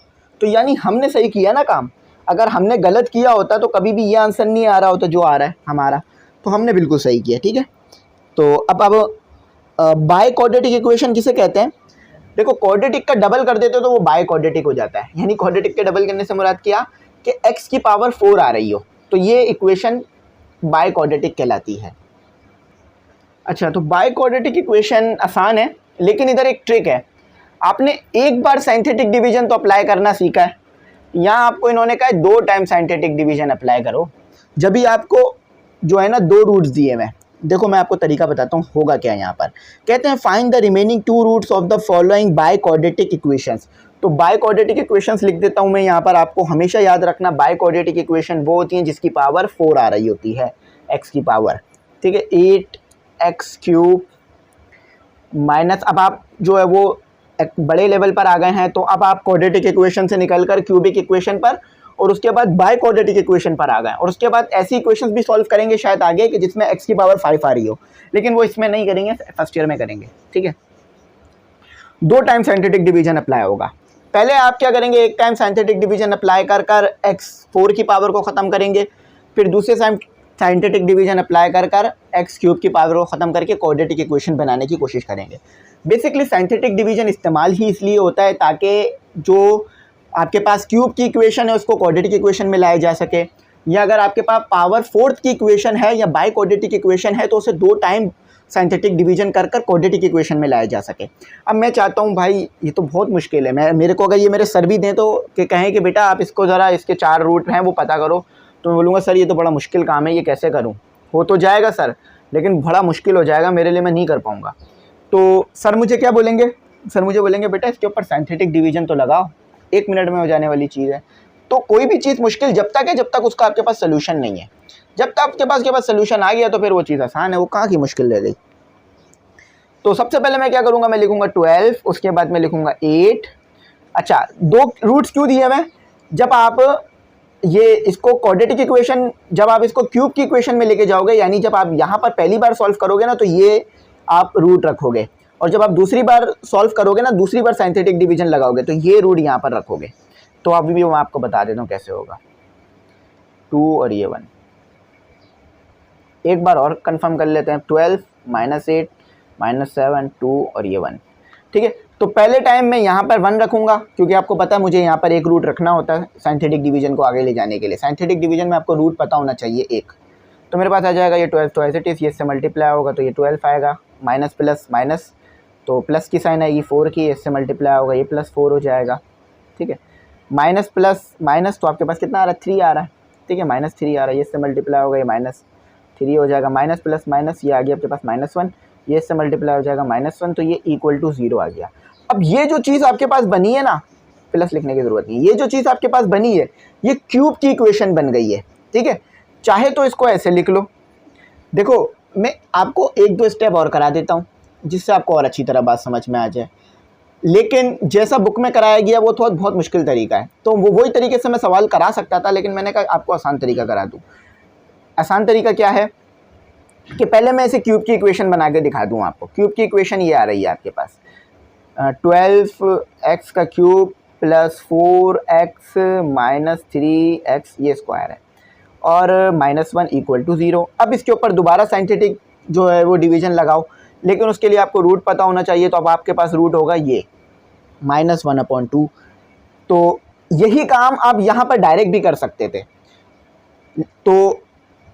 तो यानी हमने सही किया ना काम। अगर हमने गलत किया होता तो कभी भी ये आंसर नहीं आ रहा होता जो आ रहा है हमारा, तो हमने बिल्कुल सही किया, ठीक है। तो अब बाय क्वाड्रेटिक इक्वेशन किसे कहते हैं, देखो क्वाड्रेटिक का डबल कर देते हो तो वो बाय क्वाड्रेटिक हो जाता है। यानी क्वाड्रेटिक के डबल करने से मुराद किया कि x की पावर 4 आ रही हो, तो ये इक्वेशन बाय क्वाड्रेटिक कहलाती है। अच्छा, तो बाय क्वाड्रेटिक इक्वेशन आसान है, लेकिन इधर एक ट्रिक है। आपने एक बार साइंथेटिक डिवीजन तो अप्लाई करना सीखा है, यहाँ आपको इन्होंने कहा है 2 टाइम साइंथेटिक डिवीजन अप्लाई करो। जब भी आपको जो है ना 2 रूट्स दिए हुए, देखो मैं आपको तरीका बताता हूँ होगा क्या। यहाँ पर कहते हैं find the remaining 2 roots of the following biquadratic equations. तो बाय क्वाड्रेटिक इक्वेशंस लिख देता हूँ मैं यहाँ पर। आपको हमेशा याद रखना बाय क्वाड्रेटिक इक्वेशन वो होती हैं जिसकी पावर 4 आ रही होती है, x की पावर, ठीक है। 8x³ माइनस, अब आप जो है वो एक बड़े लेवल पर आ गए हैं, तो अब आप क्वाड्रेटिक इक्वेशन से निकलकर क्यूबिक इक्वेशन पर और उसके बाद बाय क्वाड्रेटिक इक्वेशन पर आ गए। और उसके बाद ऐसी इक्वेशंस भी सॉल्व करेंगे शायद आगे कि जिसमें x की पावर 5 आ रही हो, लेकिन वो इसमें नहीं करेंगे, फर्स्ट ईयर में करेंगे, ठीक है। 2 टाइम साइंथेटिक डिवीजन अप्लाई होगा। पहले आप क्या करेंगे, एक टाइम साइंथेटिक डिवीजन अप्लाई कर x4 की पावर को ख़त्म करेंगे, फिर दूसरे साइंथेटिक डिवीजन अप्लाई कर x³ की पावर को ख़त्म करके क्वाड्रेटिक इक्वेशन बनाने की कोशिश करेंगे। बेसिकली साइंथेटिक डिवीजन इस्तेमाल ही इसलिए होता है ताकि जो आपके पास क्यूब की इक्वेशन है उसको क्वाड्रेटिक इक्वेशन में लाया जा सके, या अगर आपके पास पावर 4 की इक्वेशन है या बाय क्वाड्रेटिक इक्वेशन है तो उसे 2 टाइम साइंथेटिक डिवीजन कर क्वाड्रेटिक इक्वेशन में लाया जा सके। अब मैं चाहता हूँ भाई ये तो बहुत मुश्किल है, मेरे को अगर ये मेरे सर भी दें तो कि कहें कि बेटा आप इसको ज़रा इसके 4 रूट हैं वो पता करो, तो मैं बोलूँगा सर ये तो बड़ा मुश्किल काम है, ये कैसे करूँ। हो तो जाएगा सर, लेकिन बड़ा मुश्किल हो जाएगा मेरे लिए, मैं नहीं कर पाऊँगा। तो सर मुझे क्या बोलेंगे, सर मुझे बोलेंगे बेटा इसके ऊपर साइंथेटिक डिवीजन तो लगाओ, 1 मिनट में हो जाने वाली चीज़ है। तो कोई भी चीज़ मुश्किल जब तक है जब तक उसका आपके पास सोल्यूशन नहीं है। जब तक आपके पास सोल्यूशन आ गया तो फिर वो चीज़ आसान है, वो कहाँ की मुश्किल रह गई। तो सबसे पहले मैं क्या करूँगा, मैं लिखूँगा 12, उसके बाद मैं लिखूँगा 8। अच्छा, 2 रूट्स क्यों दिए हुए, जब आप ये इसको क्वाड्रेटिक इक्वेशन, जब आप इसको क्यूब की इक्वेशन में लेके जाओगे, यानी जब आप यहाँ पर पहली बार सॉल्व करोगे ना तो ये आप रूट रखोगे, और जब आप दूसरी बार सॉल्व करोगे ना, दूसरी बार साइंथेटिक डिवीजन लगाओगे तो ये रूट यहाँ पर रखोगे। तो अभी भी मैं आपको बता देता हूँ कैसे होगा। 2 और ये 1, एक बार और कंफर्म कर लेते हैं। 12 -8 -7 2 और ये 1, ठीक है। तो पहले टाइम मैं यहाँ पर 1 रखूँगा क्योंकि आपको पता है मुझे यहाँ पर एक रूट रखना होता है साइंथेटिक डिवीजन को आगे ले जाने के लिए। साइंथेटिक डिवीजन में आपको रूट पता होना चाहिए 1। तो मेरे पास आ जाएगा ये 12, तो एज इट इज़ ये इससे मल्टीप्लाई होगा तो ये 12 आएगा, माइनस प्लस माइनस, तो प्लस की साइन आएगी 4 की, इससे मल्टीप्लाई होगा ये +4 हो जाएगा, ठीक है। माइनस प्लस माइनस, तो आपके पास कितना आ रहा है, 3 आ रहा है, ठीक है, -3 आ रहा है, ये इससे मल्टीप्लाई होगा ये -3 हो जाएगा, माइनस प्लस माइनस, ये आ गया आपके पास -1, ये इससे मल्टीप्लाई हो जाएगा -1, तो ये इक्वल टू 0 आ गया। अब ये जो चीज़ आपके पास बनी है ना, प्लस लिखने की ज़रूरत नहीं, ये जो चीज़ आपके पास बनी है ये क्यूब की इक्वेशन बन गई है, ठीक है। चाहे तो इसको ऐसे लिख लो, देखो मैं आपको एक दो स्टेप और करा देता हूँ जिससे आपको और अच्छी तरह बात समझ में आ जाए, लेकिन जैसा बुक में कराया गया वो थोड़ा बहुत मुश्किल तरीका है, तो वो वही तरीके से मैं सवाल करा सकता था, लेकिन मैंने कहा आपको आसान तरीका करा दूँ। आसान तरीका क्या है कि पहले मैं इसे क्यूब की इक्वेशन बना के दिखा दूँ आपको। क्यूब की इक्वेशन ये आ रही है आपके पास, 12x का cube plus 4x minus 3x ये स्क्वायर है, और -1 इक्वल टू 0। अब इसके ऊपर दोबारा साइंटिफिक जो है वो डिवीज़न लगाओ, लेकिन उसके लिए आपको रूट पता होना चाहिए। तो अब आपके पास रूट होगा ये -1/2। तो यही काम आप यहाँ पर डायरेक्ट भी कर सकते थे, तो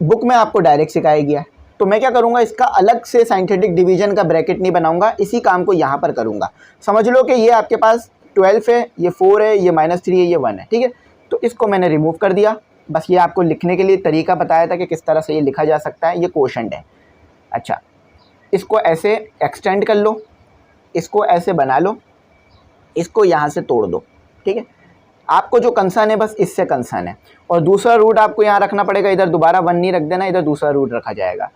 बुक में आपको डायरेक्ट सिखाया गया है। तो मैं क्या करूँगा, इसका अलग से साइंटिफिक डिवीज़न का ब्रैकेट नहीं बनाऊँगा, इसी काम को यहाँ पर करूँगा। समझ लो कि ये आपके पास 12 है, ये 4 है, ये -3 है, ये 1 है, ठीक है। तो इसको मैंने रिमूव कर दिया, बस ये आपको लिखने के लिए तरीका बताया था कि किस तरह से ये लिखा जा सकता है। ये क्वोशंट है। अच्छा, इसको ऐसे एक्सटेंड कर लो, इसको ऐसे बना लो, इसको यहाँ से तोड़ दो, ठीक है। आपको जो कंसर्न है बस इससे कंसर्न है, और दूसरा रूट आपको यहाँ रखना पड़ेगा। इधर दोबारा 1 नहीं रख देना, इधर दूसरा रूट रखा जाएगा।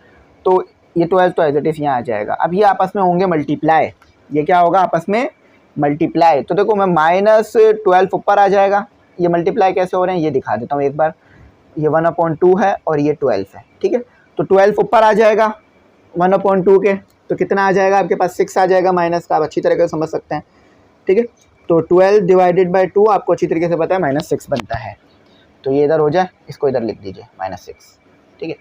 तो ये 12 तो एज इट इज़ यहाँ आ जाएगा। अब ये आपस में होंगे मल्टीप्लाई, ये क्या होगा आपस में मल्टीप्लाई। तो देखो मैं -12 ऊपर आ जाएगा। ये मल्टीप्लाई कैसे हो रहे हैं ये दिखा देता हूँ एक बार। ये 1/2 है और ये 12 है, ठीक है। तो 12 ऊपर आ जाएगा 1/2 के, तो कितना आ जाएगा आपके पास 6 आ जाएगा माइनस का। आप अच्छी तरीके से समझ सकते हैं, ठीक है। तो 12 डिवाइडेड बाई 2 आपको अच्छी तरीके से पता है -6 बनता है। तो ये इधर हो जाए, इसको इधर लिख दीजिए -6, ठीक है।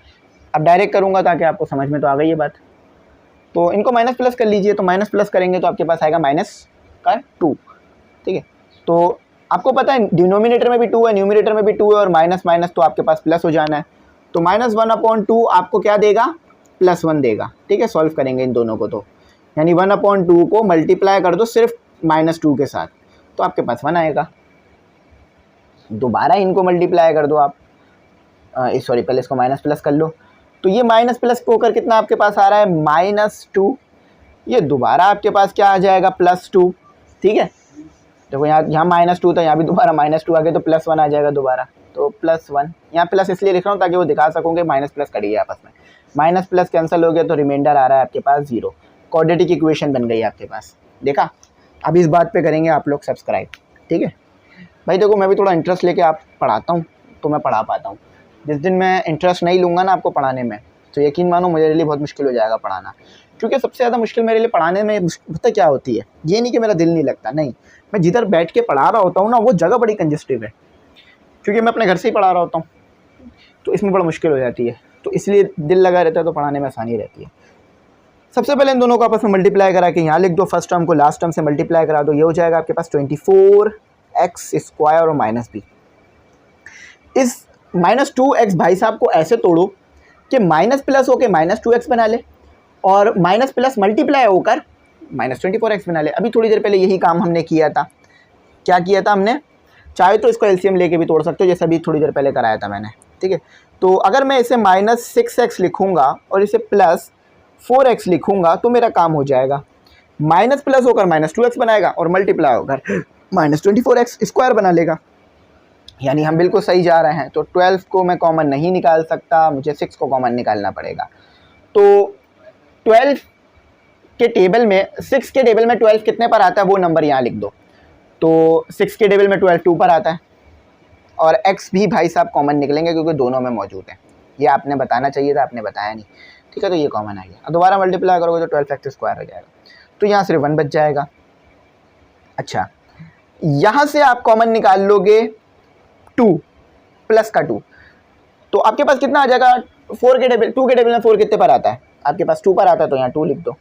अब डायरेक्ट करूँगा ताकि आपको समझ में तो आ गई ये बात। तो इनको माइनस प्लस कर लीजिए, तो माइनस प्लस करेंगे तो आपके पास आएगा -2, ठीक है। तो आपको पता है डिनोमिनेटर में भी 2 है, न्यूमिनेटर में भी 2 है, और माइनस माइनस तो आपके पास प्लस हो जाना है। तो -1/2 आपको क्या देगा, +1 देगा, ठीक है। सॉल्व करेंगे इन दोनों को, तो यानी 1/2 को मल्टीप्लाई कर दो सिर्फ -2 के साथ, तो आपके पास 1 आएगा। दोबारा इनको मल्टीप्लाई कर दो आप, सॉरी पहले इसको माइनस प्लस कर लो। तो ये माइनस प्लस होकर कितना आपके पास आ रहा है -2। ये दोबारा आपके पास क्या आ जाएगा +2, ठीक है। देखो यहाँ -2 था, यहाँ भी दोबारा -2 आ गया, तो +1 आ जाएगा दोबारा। तो +1, यहाँ प्लस इसलिए लिख रहा हूँ ताकि वो दिखा सकूँगे माइनस प्लस करिए आपस में। माइनस प्लस कैंसिल हो गया तो रिमाइंडर आ रहा है आपके पास 0। क्वाड्रेटिक इक्वेशन बन गई आपके पास, देखा। अब इस बात पे करेंगे आप लोग सब्सक्राइब, ठीक है भाई। देखो मैं भी थोड़ा इंटरेस्ट लेके आप पढ़ाता हूँ तो मैं पढ़ा पाता हूँ। जिस दिन मैं इंटरेस्ट नहीं लूँगा ना आपको पढ़ाने में, तो यकीन मानो मेरे लिए बहुत मुश्किल हो जाएगा पढ़ाना। क्योंकि सबसे ज़्यादा मुश्किल मेरे लिए पढ़ाने में पता क्या होती है, ये नहीं कि मेरा दिल नहीं लगता, नहीं, मैं जिधर बैठ के पढ़ा रहा होता हूँ ना वो जगह बड़ी कंजस्टिव है, क्योंकि मैं अपने घर से ही पढ़ा रहा होता हूँ, तो इसमें बड़ा मुश्किल हो जाती है। तो इसलिए दिल लगा रहता है तो पढ़ाने में आसानी रहती है। सबसे पहले इन दोनों को आपस में मल्टीप्लाई करा के यहाँ लिख दो, फर्स्ट टर्म को लास्ट टर्म से मल्टीप्लाई करा दो, ये हो जाएगा आपके पास 24x² और -b। इस -2x भाई साहब को ऐसे तोड़ो कि माइनस प्लस होकर -2x बना ले, और माइनस प्लस मल्टीप्लाई होकर -24x बना ले। अभी थोड़ी देर पहले यही काम हमने किया था। क्या किया था हमने, चाहे तो इसको एलसीएम लेके भी तोड़ सकते हो, जैसे अभी थोड़ी देर पहले कराया था मैंने, ठीक है। तो अगर मैं इसे -6x लिखूंगा और इसे +4x लिखूंगा तो मेरा काम हो जाएगा। माइनस प्लस होकर -2x बनाएगा और मल्टीप्लाई होकर -24x² बना लेगा, यानी हम बिल्कुल सही जा रहे हैं। तो 12 को मैं कॉमन नहीं निकाल सकता, मुझे 6 को कॉमन निकालना पड़ेगा। तो 12 के टेबल में 6 के टेबल में 12 कितने पर आता है वो नंबर यहाँ लिख दो। तो 6 के टेबल में 12 2 पर आता है, और x भी भाई साहब कॉमन निकलेंगे क्योंकि दोनों में मौजूद है। ये आपने बताना चाहिए था, आपने बताया नहीं, ठीक है। तो ये कॉमन आ गया, और दोबारा मल्टीप्लाई करोगे तो 12x² हो जाएगा, तो यहाँ सिर्फ 1 बच जाएगा। अच्छा, यहाँ से आप कॉमन निकाल लोगे 2 प्लस का 2, तो आपके पास कितना आ जाएगा 2 के टेबल में 4 कितने पर आता है आपके पास 2 पर आता है, तो यहाँ 2 लिख दो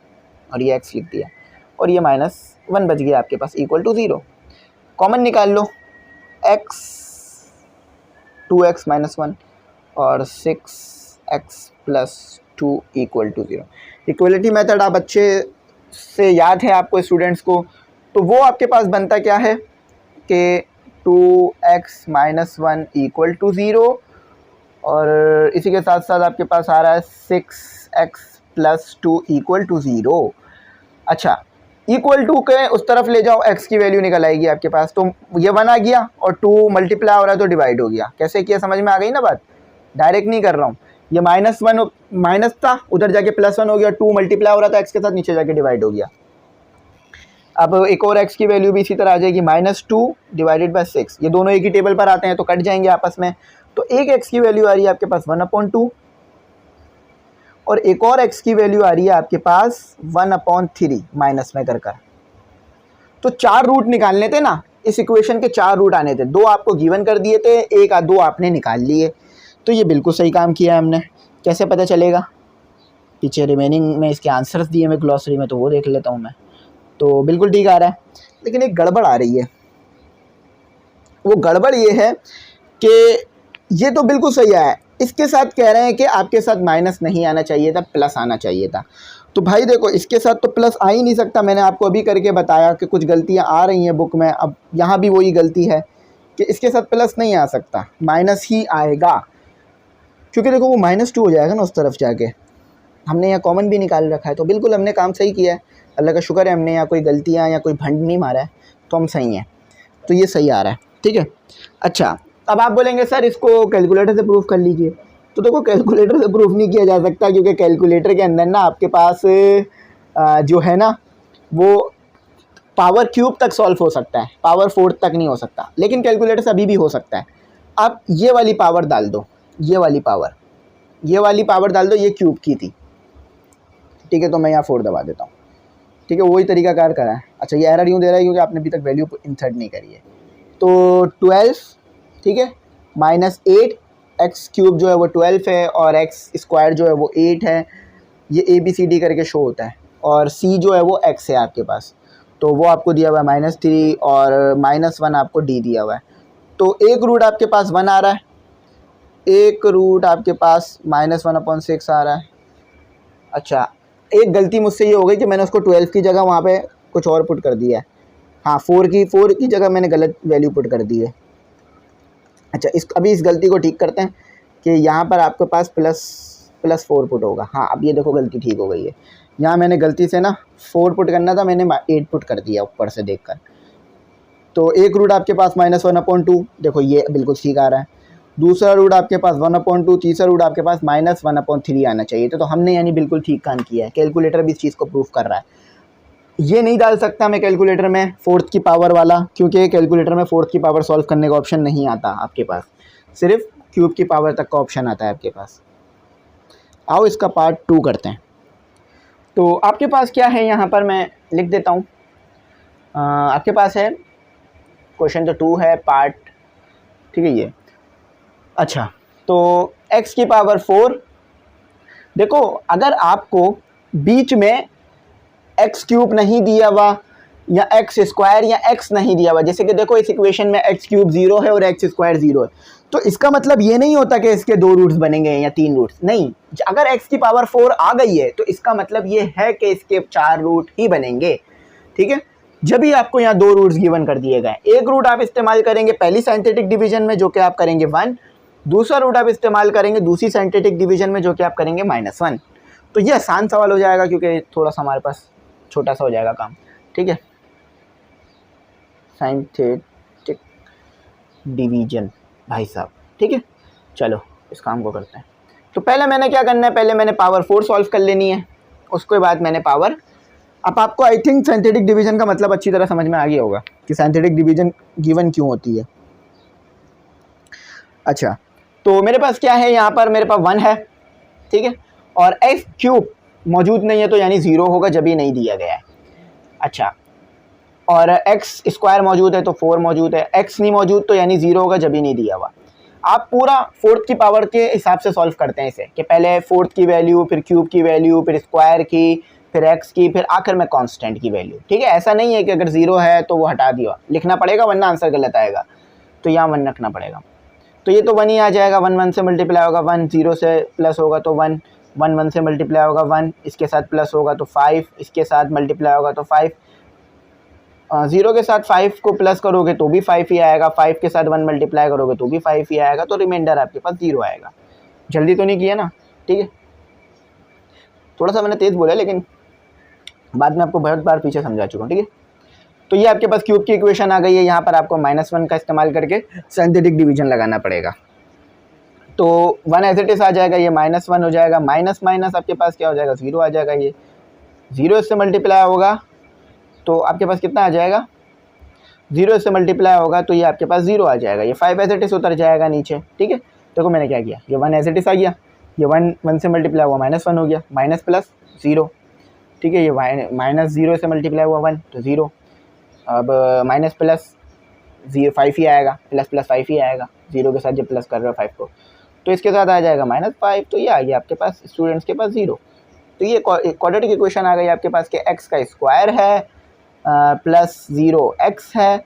और ये x लिख दिया, और ये -1 बच गया आपके पास इक्वल टू 0। कॉमन निकाल लो, x 2x -1 और 6x + 2 equal to 0। Equality method आप अच्छे से याद है आपको स्टूडेंट्स को, तो वो आपके पास बनता क्या है कि 2x -1 इक्वल टू 0, और इसी के साथ साथ आपके पास आ रहा है 6x + 2 इक्वल टू 0। अच्छा, इक्वल टू के उस तरफ ले जाओ, x की वैल्यू निकल आएगी आपके पास। तो ये 1 आ गया और 2 मल्टीप्लाई हो रहा है तो डिवाइड हो गया। कैसे किया समझ में आ गई ना बात, डायरेक्ट नहीं कर रहा हूँ। ये -1 माइनस था, उधर जाके +1 हो गया, 2 मल्टीप्लाई हो रहा था x के साथ, नीचे जाके डिवाइड हो गया। अब एक और x की वैल्यू भी इसी तरह आ जाएगी, -2 डिवाइडेड बाय 6। ये दोनों एक ही टेबल पर आते हैं तो कट जाएंगे आपस में। तो एक x की वैल्यू आ रही है आपके पास 1/2 और एक और x की वैल्यू आ रही है आपके पास 1/3 माइनस में कर। तो 4 रूट निकालने थे ना, इस इक्वेशन के 4 रूट आने थे, 2 आपको गिवन कर दिए थे, 2 आपने निकाल लिए। तो ये बिल्कुल सही काम किया है हमने। कैसे पता चलेगा? पीछे रिमेनिंग में इसके आंसर्स दिए मैं ग्लॉसरी में, तो वो देख लेता हूँ मैं। तो बिल्कुल ठीक आ रहा है, लेकिन एक गड़बड़ आ रही है। वो गड़बड़ ये है कि ये तो बिल्कुल सही आया है, इसके साथ कह रहे हैं कि आपके साथ माइनस नहीं आना चाहिए था, प्लस आना चाहिए था। तो भाई देखो, इसके साथ तो प्लस आ ही नहीं सकता। मैंने आपको अभी करके बताया कि कुछ गलतियां आ रही हैं बुक में। अब यहाँ भी वही गलती है कि इसके साथ प्लस नहीं आ सकता, माइनस ही आएगा, क्योंकि देखो वो -2 हो जाएगा ना उस तरफ जाके। हमने यहाँ कॉमन भी निकाल रखा है, तो बिल्कुल हमने काम सही किया है। अल्लाह का शुक्र है, हमने यहाँ कोई गलतियाँ या कोई भंड नहीं मारा है, तो हम सही हैं। तो ये सही आ रहा है, ठीक है। अच्छा, अब आप बोलेंगे सर इसको कैलकुलेटर से प्रूफ कर लीजिए। तो देखो, कैलकुलेटर से प्रूफ नहीं किया जा सकता, क्योंकि कैलकुलेटर के अंदर ना आपके पास जो है ना वो पावर क्यूब तक सॉल्व हो सकता है, पावर 4 तक नहीं हो सकता। लेकिन कैलकुलेटर से अभी भी हो सकता है। आप ये वाली पावर डाल दो, ये वाली पावर डाल दो, ये क्यूब की थी, ठीक है। तो मैं यहाँ 4 दबा देता हूँ, ठीक है। वही तरीका कार करा है। अच्छा, ये एरर यूँ दे रहा है क्योंकि आपने अभी तक वैल्यू इंसर्ट नहीं करी है। तो 12, ठीक है, -8, एक्स क्यूब जो है वो 12 है और एक्स स्क्वायर जो है वो 8 है। ये ABCD करके शो होता है। और C जो है वो x है आपके पास, तो वो आपको दिया हुआ है -3 और -1 आपको D दिया हुआ है। तो एक रूट आपके पास 1 आ रहा है, एक रूट आपके पास -1/6 आ रहा है। अच्छा, एक गलती मुझसे ये हो गई कि मैंने उसको 12 की जगह वहाँ पे कुछ और पुट कर दिया है। हाँ, 4 की जगह मैंने गलत वैल्यू पुट कर दी है। अच्छा, अभी इस गलती को ठीक करते हैं कि यहाँ पर आपके पास +4 पुट होगा। हाँ, अब ये देखो गलती ठीक हो गई है। यहाँ मैंने गलती से ना 4 पुट करना था, मैंने 8 पुट कर दिया ऊपर से देखकर। तो एक रूट आपके पास -1/2, देखो ये बिल्कुल ठीक आ रहा है। दूसरा रूट आपके पास 1/2, तीसरा रूट आपके पास -1/3 आना चाहिए था। तो हमने यानी बिल्कुल ठीक काम किया है। कैलकुलेटर भी इस चीज़ को प्रूफ कर रहा है। ये नहीं डाल सकता मैं कैलकुलेटर में 4th की पावर वाला, क्योंकि कैलकुलेटर में 4th की पावर सॉल्व करने का ऑप्शन नहीं आता आपके पास, सिर्फ क्यूब की पावर तक का ऑप्शन आता है आपके पास। आओ इसका पार्ट 2 करते हैं। तो आपके पास क्या है, यहाँ पर मैं लिख देता हूँ। आपके पास है क्वेश्चन जो 2 है पार्ट, ठीक है ये। अच्छा, तो x की पावर 4, देखो अगर आपको बीच में एक्स क्यूब नहीं दिया हुआ या एक्स स्क्वायर या एक्स नहीं दिया हुआ, जैसे कि देखो इस इक्वेशन में एक्स क्यूब 0 है और एक्स स्क्वायर 0 है, तो इसका मतलब ये नहीं होता कि इसके 2 रूट्स बनेंगे या 3 रूट्स। नहीं, अगर एक्स की पावर 4 आ गई है तो इसका मतलब ये है कि इसके 4 रूट ही बनेंगे, ठीक है। जब भी आपको यहाँ 2 रूट्स गिवन कर दिए गए, एक रूट आप इस्तेमाल करेंगे पहली साइंटिफिक डिवीजन में जो कि आप करेंगे 1, दूसरा रूट आप इस्तेमाल करेंगे दूसरी साइंटिफिक डिवीजन में जो कि आप करेंगे -1। तो ये आसान सवाल हो जाएगा, क्योंकि थोड़ा सा हमारे पास छोटा सा हो जाएगा काम, ठीक है। साइंटिफिक डिवीजन भाई साहब, ठीक है। चलो इस काम को करते हैं। तो पहले मैंने क्या करना है, पहले मैंने पावर 4 सॉल्व कर लेनी है, उसके बाद मैंने पावर, अब आपको आई थिंक साइंटिफिक डिवीजन का मतलब अच्छी तरह समझ में आ गया होगा कि साइंटिफिक डिवीजन गिवन क्यों होती है। अच्छा, तो मेरे पास क्या है, यहाँ पर मेरे पास 1 है, ठीक है, और एक्स क्यूब मौजूद नहीं है तो यानी 0 होगा जब ये नहीं दिया गया है। अच्छा, और एक्स स्क्वायर मौजूद है तो 4 मौजूद है, एक्स नहीं मौजूद तो यानी 0 होगा जब ही नहीं दिया हुआ। आप पूरा 4th की पावर के हिसाब से सॉल्व करते हैं इसे, कि पहले 4th की वैल्यू, फिर क्यूब की वैल्यू, फिर स्क्वायर की, फिर एक्स की, फिर आखिर में कांस्टेंट की वैल्यू, ठीक है। ऐसा नहीं है कि अगर 0 है तो वो हटा दिया, लिखना पड़ेगा वरना आंसर गलत आएगा। तो यहाँ 1 रखना पड़ेगा। तो ये तो 1 ही आ जाएगा, 1 1 से मल्टीप्लाई होगा 1, 0 से प्लस होगा तो 1, 1 1 से मल्टीप्लाई होगा 1, इसके साथ प्लस होगा तो 5, इसके साथ मल्टीप्लाई होगा तो 5, 0 के साथ 5 को प्लस करोगे तो भी 5 ही आएगा, 5 के साथ 1 मल्टीप्लाई करोगे तो भी 5 ही आएगा, तो रिमाइंडर आपके पास 0 आएगा। जल्दी तो नहीं किया ना, ठीक है। थोड़ा सा मैंने तेज़ बोला, लेकिन बाद में आपको बहुत बार पीछे समझा चुका हूँ, ठीक है। तो ये आपके पास क्यूब की इक्वेशन आ गई है। यहाँ पर आपको -1 का इस्तेमाल करके साइंटिफिक डिवीजन लगाना पड़ेगा, तो 1 एज इट इज़ आ जाएगा, ये -1 हो जाएगा, माइनस माइनस आपके पास क्या हो जाएगा, 0 आ जाएगा। ये 0 इससे मल्टीप्लाई होगा तो आपके पास कितना आ जाएगा, 0 इससे मल्टीप्लाई होगा तो ये आपके पास 0 आ जाएगा। ये 5 एज इट इज़ उतर जाएगा नीचे, ठीक है। देखो मैंने क्या किया, ये 1 एज इट इज़ आ गया, ये 1 से मल्टीप्लाई हुआ -1 हो गया, माइनस प्लस 0, ठीक है। ये -0 से मल्टीप्लाई हुआ 1 तो 0, अब माइनस प्लस 5 ही आएगा, प्लस प्लस 5 ही आएगा, 0 के साथ जब प्लस कर रहे हो 5 को, तो इसके साथ आ जाएगा -5, तो ये आ गया आपके पास स्टूडेंट्स के पास 0। तो ये क्वाड्रेटिक इक्वेशन आ गई आपके पास कि x का स्क्वायर है प्लस 0x है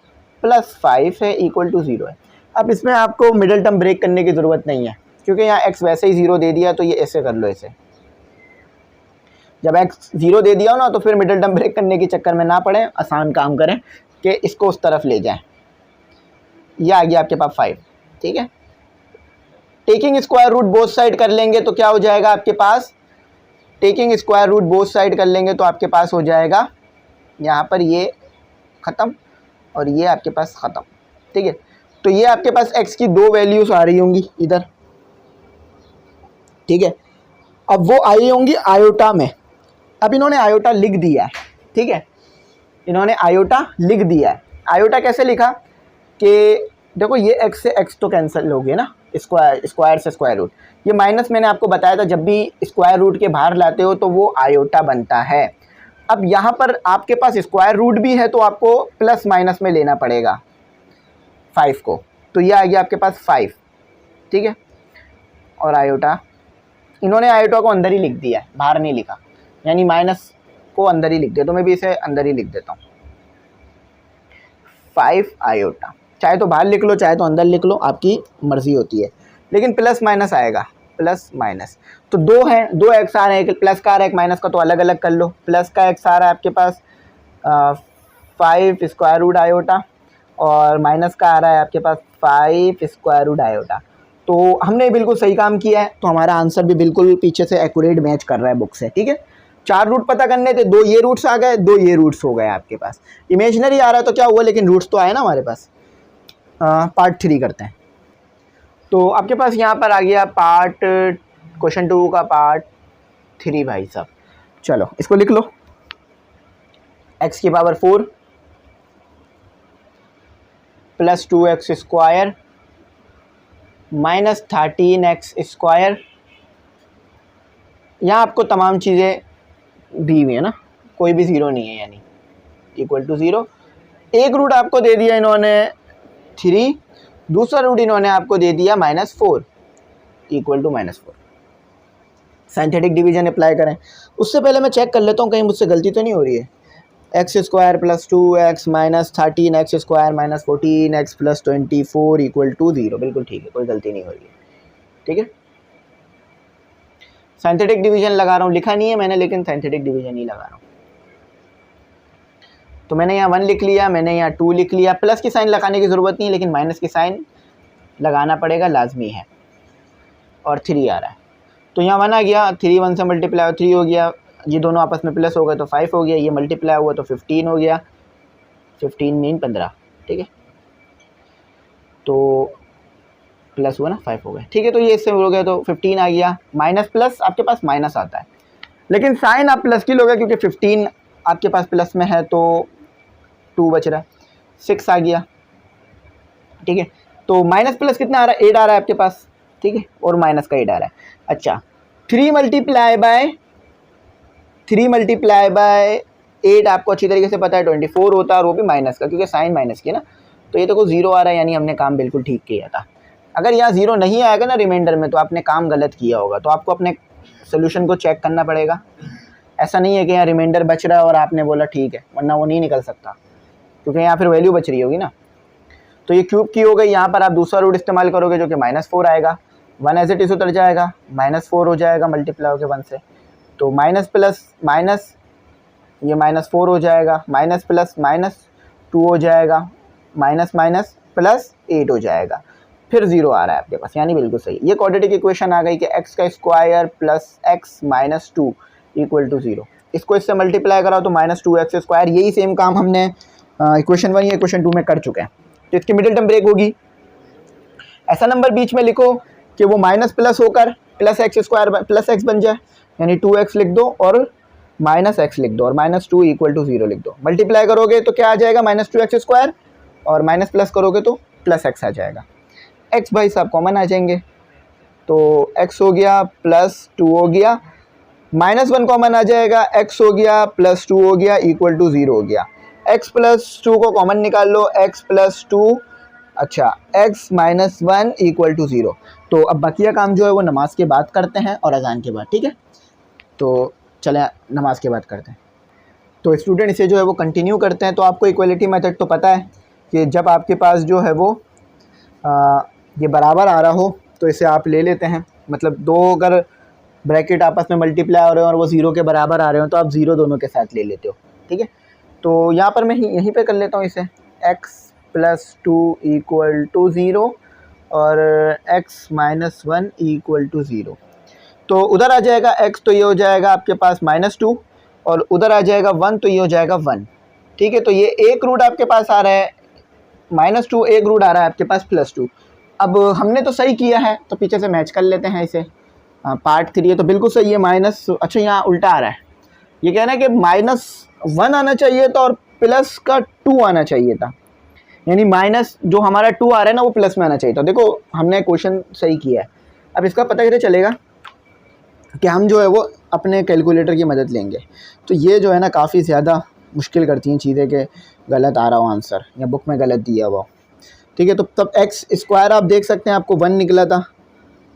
प्लस 5 है इक्वल टू 0 है। अब इसमें आपको मिडिल टर्म ब्रेक करने की ज़रूरत नहीं है, क्योंकि यहाँ x वैसे ही 0 दे दिया, तो ये ऐसे कर लो, ऐसे जब x 0 दे दिया हो ना तो फिर मिडिल टर्म ब्रेक करने के चक्कर में ना पड़े, आसान काम करें कि इसको उस तरफ ले जाएं। ये आ गया आपके पास 5, ठीक है। Taking square root both side कर लेंगे तो क्या हो जाएगा आपके पास, taking square root both side कर लेंगे तो आपके पास हो जाएगा यहाँ पर ये ख़त्म और ये आपके पास ख़त्म, ठीक है। तो ये आपके पास x की 2 वैल्यूज़ आ रही होंगी इधर, ठीक है। अब वो आई होंगी आयोटा में। अब इन्होंने आयोटा लिख दिया है, ठीक है, इन्होंने आयोटा लिख दिया है। आयोटा कैसे लिखा कि देखो ये x से x तो कैंसिल हो गया ना, स्क्वायर से स्क्वायर रूट, ये माइनस मैंने आपको बताया था, जब भी स्क्वायर रूट के बाहर लाते हो तो वो आयोटा बनता है। अब यहाँ पर आपके पास स्क्वायर रूट भी है तो आपको प्लस माइनस में लेना पड़ेगा 5 को, तो ये आ गया आपके पास 5, ठीक है। और आयोटा, इन्होंने आयोटा को अंदर ही लिख दिया है, बाहर नहीं लिखा, यानी माइनस को अंदर ही लिख दिया, तो मैं भी इसे अंदर ही लिख देता हूँ 5 आयोटा। चाहे तो बाहर लिख लो चाहे तो अंदर लिख लो, आपकी मर्ज़ी होती है, लेकिन प्लस माइनस आएगा, प्लस माइनस तो 2 हैं, 2 एक्स आ रहे हैं, एक प्लस का आ रहा है एक माइनस का, तो अलग अलग कर लो। प्लस का एक्स आ रहा है आपके पास 5 स्क्वायर रूट आयोटा और माइनस का आ रहा है आपके पास 5 स्क्वायर रूट आयोटा। तो हमने बिल्कुल सही काम किया है, तो हमारा आंसर भी बिल्कुल पीछे से एक्यूरेट मैच कर रहा है बुक से, ठीक है। 4 रूट पता करने थे, 2 ये रूट्स आ गए, 2 ये रूट्स हो गए आपके पास। इमेजिनरी आ रहा है तो क्या हुआ, लेकिन रूट्स तो आए ना हमारे पास। पार्ट 3 करते हैं, तो आपके पास यहाँ पर आ गया पार्ट क्वेश्चन 2 का पार्ट 3 भाई साहब। चलो इसको लिख लो, x की power 4 plus 2x square minus 13x square. यहाँ आपको तमाम चीज़ें दी हुई है ना, कोई भी ज़ीरो नहीं है, यानी इक्वल टू 0। एक रूट आपको दे दिया इन्होंने 3, दूसरा रूट इन्होंने आपको दे दिया -4 equal to -4। Synthetic division apply करें, उससे पहले मैं चेक कर लेता हूँ कहीं मुझसे गलती तो नहीं हो रही है। X square plus 2x minus 13x square minus 14x plus 24 equal to 0, बिल्कुल ठीक है, कोई गलती नहीं हो रही है, ठीक है। साइंथेटिक डिवीजन लगा रहा हूँ, लिखा नहीं है मैंने, लेकिन साइंथेटिक डिवीजन ही लगा रहा हूँ। तो मैंने यहाँ 1 लिख लिया, मैंने यहाँ 2 लिख लिया, प्लस की साइन लगाने की ज़रूरत नहीं है, लेकिन माइनस की साइन लगाना पड़ेगा, लाजमी है। और 3 आ रहा है, तो यहाँ 1 आ गया, 3 1 से मल्टीप्लाई 3 हो गया, ये दोनों आपस में प्लस हो गए तो 5 हो गया, ये मल्टीप्लाई हुआ तो 15 हो गया, 15 मीन 15, ठीक है। तो प्लस हुआ ना, 5 हो गए, ठीक है। तो ये इससे हो गया तो 15 आ गया, माइनस प्लस आपके पास माइनस आता है, लेकिन साइन आप प्लस की लोगे क्योंकि 15 आपके पास प्लस में है, तो 2 बच रहा है, 6 आ गया, ठीक है। तो माइनस प्लस कितना आ रहा है, 8 आ रहा है आपके पास, ठीक है, और माइनस का 8 आ रहा है। अच्छा, 3 मल्टीप्लाई बाय 8 आपको अच्छी तरीके से पता है 24 होता है, और वो भी माइनस का, क्योंकि साइन माइनस की ना, तो ये देखो 0 आ रहा है, यानी हमने काम बिल्कुल ठीक किया था। अगर यहाँ 0 नहीं आएगा ना रिमाइंडर में, तो आपने काम गलत किया होगा, तो आपको अपने सोल्यूशन को चेक करना पड़ेगा। ऐसा नहीं है कि यहाँ रिमाइंडर बच रहा है और आपने बोला ठीक है, वरना वो नहीं निकल सकता, क्योंकि यहाँ फिर वैल्यू बच रही होगी ना। तो ये क्यूब की हो गई, यहाँ पर आप दूसरा रूट इस्तेमाल करोगे जो कि -4 आएगा, 1 एज इट इज़ उतर जाएगा, -4 हो जाएगा मल्टीप्लाई होकर 1 से, तो माइनस प्लस माइनस, ये -4 हो जाएगा, माइनस प्लस -2 हो जाएगा, माइनस माइनस प्लस 8 हो जाएगा, फिर 0 आ रहा है आपके पास, यानी बिल्कुल सही। ये क्वाड्रेटिक इक्वेशन आ गई कि x का square plus x minus 2 equal to 0। इसको इससे मल्टीप्लाई कराओ तो -2x स्क्वायर। यही सेम काम हमने इक्वेशन 1 या इक्वेशन 2 में कर चुके हैं। तो इसकी मिडिल टर्म ब्रेक होगी। ऐसा नंबर बीच में लिखो कि वो माइनस प्लस होकर plus x square plus x बन जाए, यानी 2x लिख दो और माइनस एक्स लिख दो और -2 = 0 लिख दो। मल्टीप्लाई करोगे तो क्या आ जाएगा, -2x² और माइनस प्लस करोगे तो प्लस एक्स आ जाएगा। एक्स भाई साहब कॉमन आ जाएंगे, तो x हो गया +2 हो गया, -1 कॉमन आ जाएगा, x हो गया +2 हो गया = 0 हो गया। x + 2 को कॉमन निकाल लो, x + 2, अच्छा x - 1 = 0। तो अब बकिया काम जो है वो नमाज के बाद करते हैं और अजान के बाद, ठीक है। तो चलें नमाज के बाद करते हैं। तो स्टूडेंट इसे जो है वो कंटिन्यू करते हैं। तो आपको इक्वलिटी मेथड तो पता है कि जब आपके पास जो है वो ये बराबर आ रहा हो तो इसे आप ले लेते हैं, मतलब दो अगर ब्रैकेट आपस में मल्टीप्लाई हो रहे हो और वो 0 के बराबर आ रहे हो तो आप 0 दोनों के साथ ले लेते हो, ठीक है। तो यहाँ पर मैं यहीं पे कर लेता हूँ इसे, x + 2 = 0 और x - 1 = 0। तो उधर आ जाएगा x, तो ये हो जाएगा आपके पास -2 और उधर आ जाएगा 1, तो ये हो जाएगा 1, ठीक है। तो ये एक रूट आपके पास आ रहा है -2, एक रूट आ रहा है आपके पास +2। अब हमने तो सही किया है तो पीछे से मैच कर लेते हैं इसे। पार्ट 3 है तो बिल्कुल सही है, माइनस, अच्छा यहाँ उल्टा आ रहा है, ये कहना है कि -1 आना चाहिए था और प्लस का 2 आना चाहिए था, यानी माइनस जो हमारा 2 आ रहा है ना वो प्लस में आना चाहिए था। देखो हमने क्वेश्चन सही किया है। अब इसका पता कैसे चलेगा कि हम जो है वो अपने कैलकुलेटर की मदद लेंगे। तो ये जो है ना काफ़ी ज़्यादा मुश्किल करती हैं चीज़ें कि गलत आ रहा हो आंसर या बुक में गलत दिया हुआ, ठीक है। तो तब x² आप देख सकते हैं आपको 1 निकला था,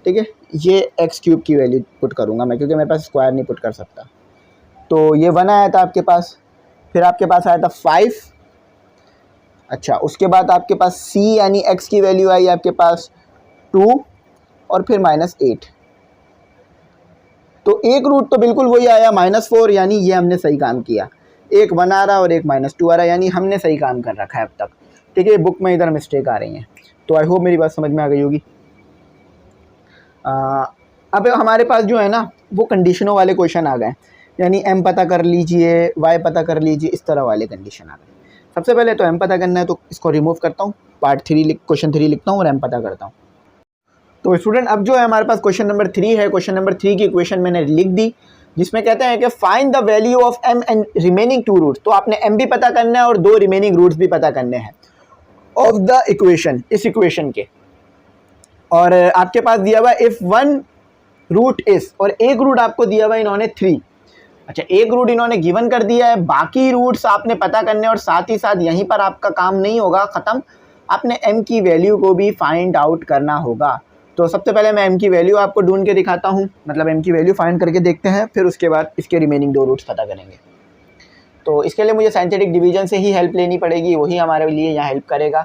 ठीक है। ये x³ की वैल्यू पुट करूँगा मैं क्योंकि मेरे पास स्क्वायर नहीं पुट कर सकता। तो ये 1 आया था आपके पास, फिर आपके पास आया था 5, अच्छा उसके बाद आपके पास c यानी x की वैल्यू आई आपके पास 2 और फिर -8। तो एक रूट तो बिल्कुल वही आया -4, यानी ये हमने सही काम किया। एक 1 आ रहा और एक -2 आ रहा, यानी हमने सही काम कर रखा है अब तक, ठीक है। बुक में इधर मिस्टेक आ रही हैं, तो आई होप मेरी बात समझ में आ गई होगी। अब हमारे पास जो है ना वो कंडीशनों वाले क्वेश्चन आ गए, यानी m पता कर लीजिए, y पता कर लीजिए, इस तरह वाले कंडीशन आ गए। सबसे पहले तो m पता करना है, तो इसको रिमूव करता हूँ, पार्ट 3 क्वेश्चन 3 लिखता हूँ और m पता करता हूँ। तो स्टूडेंट अब जो है हमारे पास क्वेश्चन नंबर 3 है। क्वेश्चन नंबर 3 की इक्वेशन मैंने लिख दी, जिसमें कहते हैं कि find the value of m and remaining 2 roots. तो आपने m भी पता करना है और 2 रिमेनिंग रूट्स भी पता करने हैं ऑफ द इक्वेशन, इस इक्वेशन के। और आपके पास दिया हुआ इफ़ 1 रूट इस, और एक रूट आपको दिया हुआ इन्होंने 3, अच्छा एक रूट इन्होंने गिवन कर दिया है, बाकी रूट्स आपने पता करने और साथ ही साथ यहीं पर आपका काम नहीं होगा ख़त्म, आपने m की वैल्यू को भी फाइंड आउट करना होगा। तो सबसे पहले मैं m की वैल्यू आपको ढूंढ के दिखाता हूँ, मतलब m की वैल्यू फाइंड करके देखते हैं, फिर उसके बाद इसके रिमेनिंग 2 रूट्स पता करेंगे। तो इसके लिए मुझे साइंटिफिक डिवीजन से ही हेल्प लेनी पड़ेगी, वही हमारे लिए यहाँ हेल्प करेगा।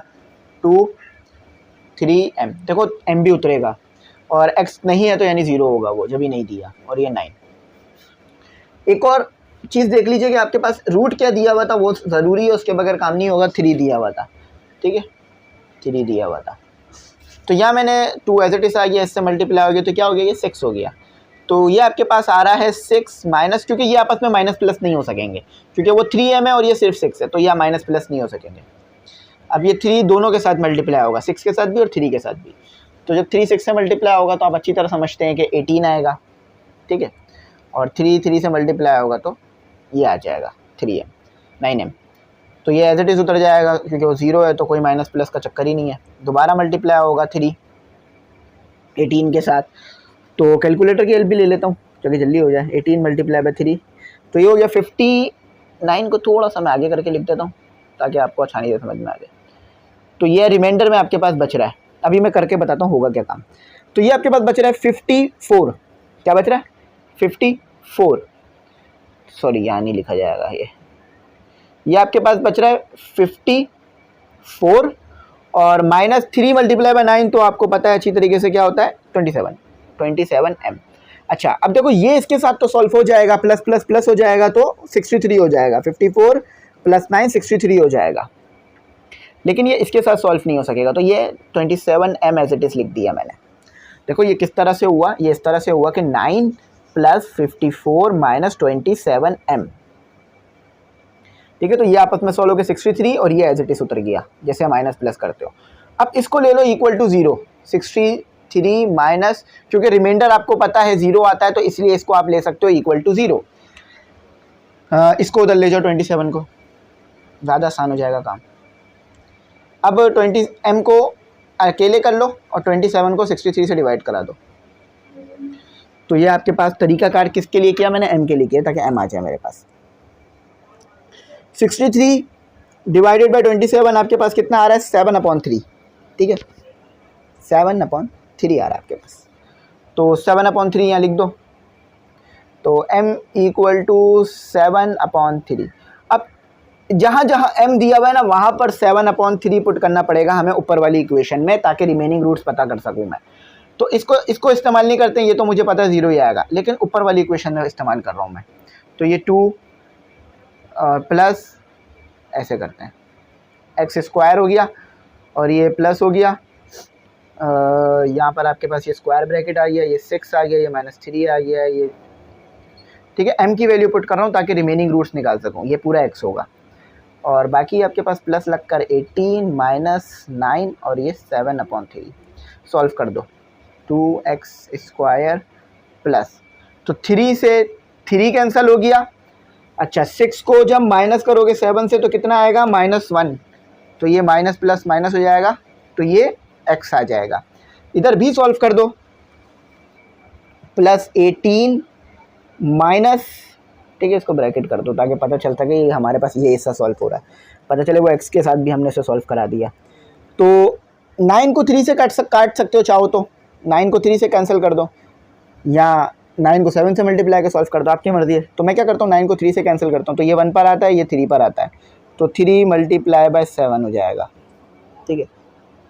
2 3m, देखो m भी उतरेगा और x नहीं है तो यानी 0 होगा वो, जब ही नहीं दिया, और ये 9। एक और चीज़ देख लीजिए कि आपके पास रूट क्या दिया हुआ था, वो ज़रूरी है, उसके बगैर काम नहीं होगा। 3 दिया हुआ था, ठीक है, 3 दिया हुआ था। तो यहाँ मैंने 2 एज इट इज़ आ गया, इससे मल्टीप्लाई हो गया तो क्या हो गया, ये 6 हो गया। तो ये आपके पास आ रहा है 6 माइनस, क्योंकि ये आपस में माइनस प्लस नहीं हो सकेंगे, क्योंकि वो 3m है और ये सिर्फ 6 है, तो यह माइनस प्लस नहीं हो सकेंगे। अब ये 3 दोनों के साथ मल्टीप्लाई होगा, 6 के साथ भी और 3 के साथ भी। तो जब 3 6 से मल्टीप्लाई होगा तो आप अच्छी तरह समझते हैं कि 18 आएगा, ठीक है। और 3 से मल्टीप्लाई होगा तो ये आ जाएगा 3m 9m। तो ये एज इट इज़ उतर जाएगा, क्योंकि वो 0 है तो कोई माइनस प्लस का चक्कर ही नहीं है। दोबारा मल्टीप्लाई होगा 3 18 के साथ। तो कैलकुलेटर की हेल्प भी ले लेता हूँ ताकि जल्दी हो जाए। 18 × 3, तो ये हो गया 59 को थोड़ा सा मैं आगे करके लिख देता हूँ ताकि आपको आसानी से समझ में आ जाए। तो ये रिमाइंडर में आपके पास बच रहा है, अभी मैं करके बताता हूँ होगा क्या काम। तो ये आपके पास बच रहा है 54, क्या बच रहा है 54, सॉरी यहाँ नहीं लिखा जाएगा, ये आपके पास बच रहा है 54 और -3 × 9, तो आपको पता है अच्छी तरीके से क्या होता है 27m। अच्छा अब देखो ये इसके साथ तो सॉल्व हो जाएगा, प्लस प्लस प्लस हो जाएगा तो 63 हो जाएगा, 54 + 9 63 हो जाएगा, लेकिन ये इसके साथ सॉल्व नहीं हो सकेगा। तो ये 27m एज इट इज़ लिख दिया मैंने। देखो ये किस तरह से हुआ, ये इस तरह से हुआ कि 9 + 54 - 27m, ठीक है। तो ये आपस में सॉल्व हो गया 63 और ये एज इट इज़ उतर गया, जैसे माइनस प्लस करते हो। अब इसको ले लो इक्वल टू 0, 63 3 माइनस, क्योंकि रिमाइंडर आपको पता है 0 आता है तो इसलिए इसको आप ले सकते हो इक्वल टू 0। इसको उधर ले जाओ 27 को, ज़्यादा आसान हो जाएगा काम। अब 20m को अकेले कर लो और 27 को 63 से डिवाइड करा दो। तो ये आपके पास तरीकाकार किसके लिए किया मैंने, m के लिए किया ताकि m आ जाए मेरे पास। 63 डिवाइडेड बाई 27 आपके पास कितना आ रहा है, 7/3। ठीक है, 7/3 आ रहा है आपके पास। तो 7/3 यहाँ लिख दो, तो m इक्वल टू 7/3। अब जहाँ जहाँ m दिया हुआ है ना वहाँ पर 7/3 पुट करना पड़ेगा हमें ऊपर वाली इक्वेशन में, ताकि रिमेनिंग रूट्स पता कर सकूँ मैं। तो इसको इस्तेमाल नहीं करते हैं, ये तो मुझे पता है 0 ही आएगा, लेकिन ऊपर वाली इक्वेशन में इस्तेमाल कर रहा हूँ मैं। तो ये 2 प्लस ऐसे करते हैं, x² हो गया और ये प्लस हो गया, यहाँ पर आपके पास ये स्क्वायर ब्रैकेट आ गया, ये 6 आ गया, ये -3 आ गया, ये ठीक है। m की वैल्यू पुट कर रहा हूँ ताकि रिमेनिंग रूट्स निकाल सकूँ, ये पूरा x होगा और बाकी आपके पास प्लस लगकर 18 माइनस 9 और ये 7/3। सॉल्व कर दो, 2x² प्लस, तो 3 से 3 कैंसिल हो गया। अच्छा, 6 को जब माइनस करोगे 7 से तो कितना आएगा, -1, तो ये माइनस प्लस माइनस हो जाएगा, तो ये x आ जाएगा। इधर भी सॉल्व कर दो, प्लस 18 माइनस, ठीक है, इसको ब्रैकेट कर दो ताकि पता चलता कि हमारे पास ये हिस्सा सॉल्व हो रहा है, पता चले वो x के साथ भी हमने इसे सॉल्व करा दिया। तो 9 को 3 से काट सकते हो चाहो तो, 9 को 3 से कैंसिल कर दो या 9 को 7 से मल्टीप्लाई कर सॉल्व कर दो, आपकी मर्ज़ी है। तो मैं क्या करता हूँ, 9 को 3 से कैंसिल करता हूँ, तो ये 1 पर आता है, ये 3 पर आता है, तो 3 × 7 हो जाएगा। ठीक है,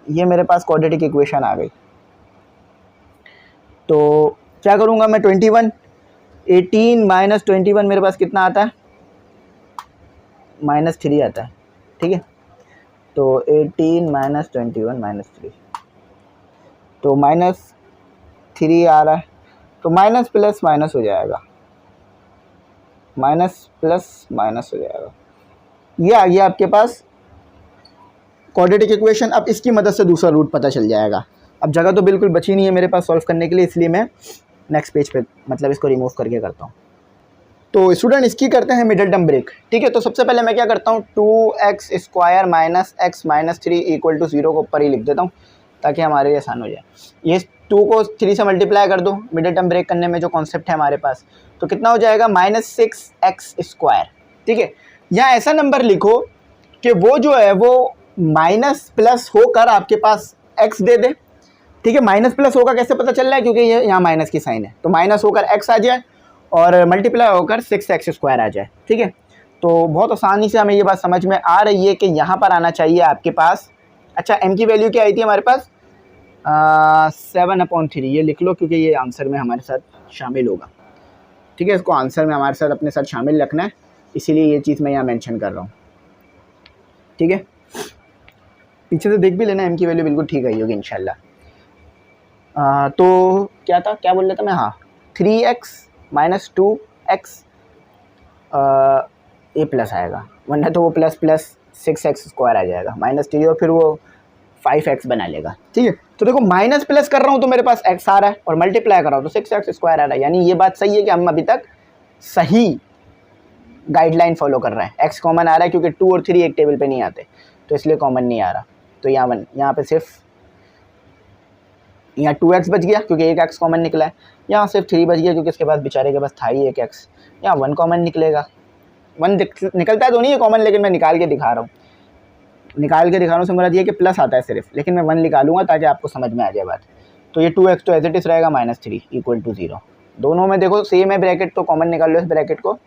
ये मेरे पास क्वाड्रेटिक इक्वेशन आ गई। तो क्या करूँगा मैं, 21, 18 माइनस 21 मेरे पास कितना आता है, -3 आता है। ठीक है, तो 18 माइनस 21 -3, तो -3 आ रहा है, तो माइनस प्लस माइनस हो जाएगा, माइनस प्लस माइनस हो जाएगा। ये आ गया आपके पास क्वाड्रेटिक इक्वेशन। अब इसकी मदद से दूसरा रूट पता चल जाएगा। अब जगह तो बिल्कुल बची नहीं है मेरे पास सॉल्व करने के लिए, इसलिए मैं नेक्स्ट पेज पे मतलब इसको रिमूव करके करता हूँ। तो स्टूडेंट इसकी करते हैं मिडिल टर्म ब्रेक। ठीक है, तो सबसे पहले मैं क्या करता हूँ, 2x² minus x -3 equal to 0 को ऊपर ही लिख देता हूँ ताकि हमारे लिए आसान हो जाए। ये 2 को 3 से मल्टीप्लाई कर दो मिडिल टर्म ब्रेक करने में जो कॉन्सेप्ट है हमारे पास, तो कितना हो जाएगा, -6x²। ठीक है, यहाँ ऐसा नंबर लिखो कि वो जो है वो माइनस प्लस होकर आपके पास x दे दे। ठीक है, माइनस प्लस होगा कैसे पता चल रहा है, क्योंकि ये यहाँ माइनस की साइन है, तो माइनस होकर x आ जाए और मल्टीप्लाई होकर 6x² आ जाए। ठीक है, तो बहुत आसानी से हमें ये बात समझ में आ रही है कि यहाँ पर आना चाहिए आपके पास। अच्छा, m की वैल्यू क्या आई थी हमारे पास, 7/3, ये लिख लो क्योंकि ये आंसर में हमारे साथ शामिल होगा। ठीक है, इसको आंसर में हमारे साथ अपने साथ शामिल रखना है, इसीलिए ये चीज़ मैं यहाँ मेंशन कर रहा हूँ। ठीक है, पीछे से देख भी लेना, m की वैल्यू बिल्कुल ठीक आई होगी इंशाल्लाह। तो क्या था, क्या बोल रहा था मैं, हाँ, 3x माइनस 2x, ये प्लस आएगा, वरना तो वो प्लस प्लस 6x² आ जाएगा, -3 और फिर वो 5x बना लेगा। ठीक है, तो देखो माइनस प्लस कर रहा हूँ तो मेरे पास x आ रहा है और मल्टीप्लाई कर रहा हूँ तो 6x² आ रहा है, यानी ये बात सही है कि हम अभी तक सही गाइडलाइन फॉलो कर रहे हैं। x कॉमन आ रहा है क्योंकि 2 और 3 एक टेबल पे नहीं आते, तो इसलिए कॉमन नहीं आ रहा। तो यहाँ पे सिर्फ यहाँ 2x बच गया क्योंकि एक x कॉमन निकला है, यहाँ सिर्फ 3 बच गया क्योंकि इसके पास बेचारे के पास था ही एक x, यहाँ 1 कॉमन निकलेगा। 1 निकलता है तो नहीं है कॉमन, लेकिन मैं निकाल के दिखा रहा हूँ, से मुराद ये कि प्लस आता है सिर्फ, लेकिन मैं 1 निकालूंगा ताकि आपको समझ में आ जाए बात। तो ये 2x तो एज इट इज़ रहेगा, -3 इक्वल टू 0। दोनों में देखो सेम है ब्रैकेट, तो कॉमन निकाल लो इस ब्रैकेट को,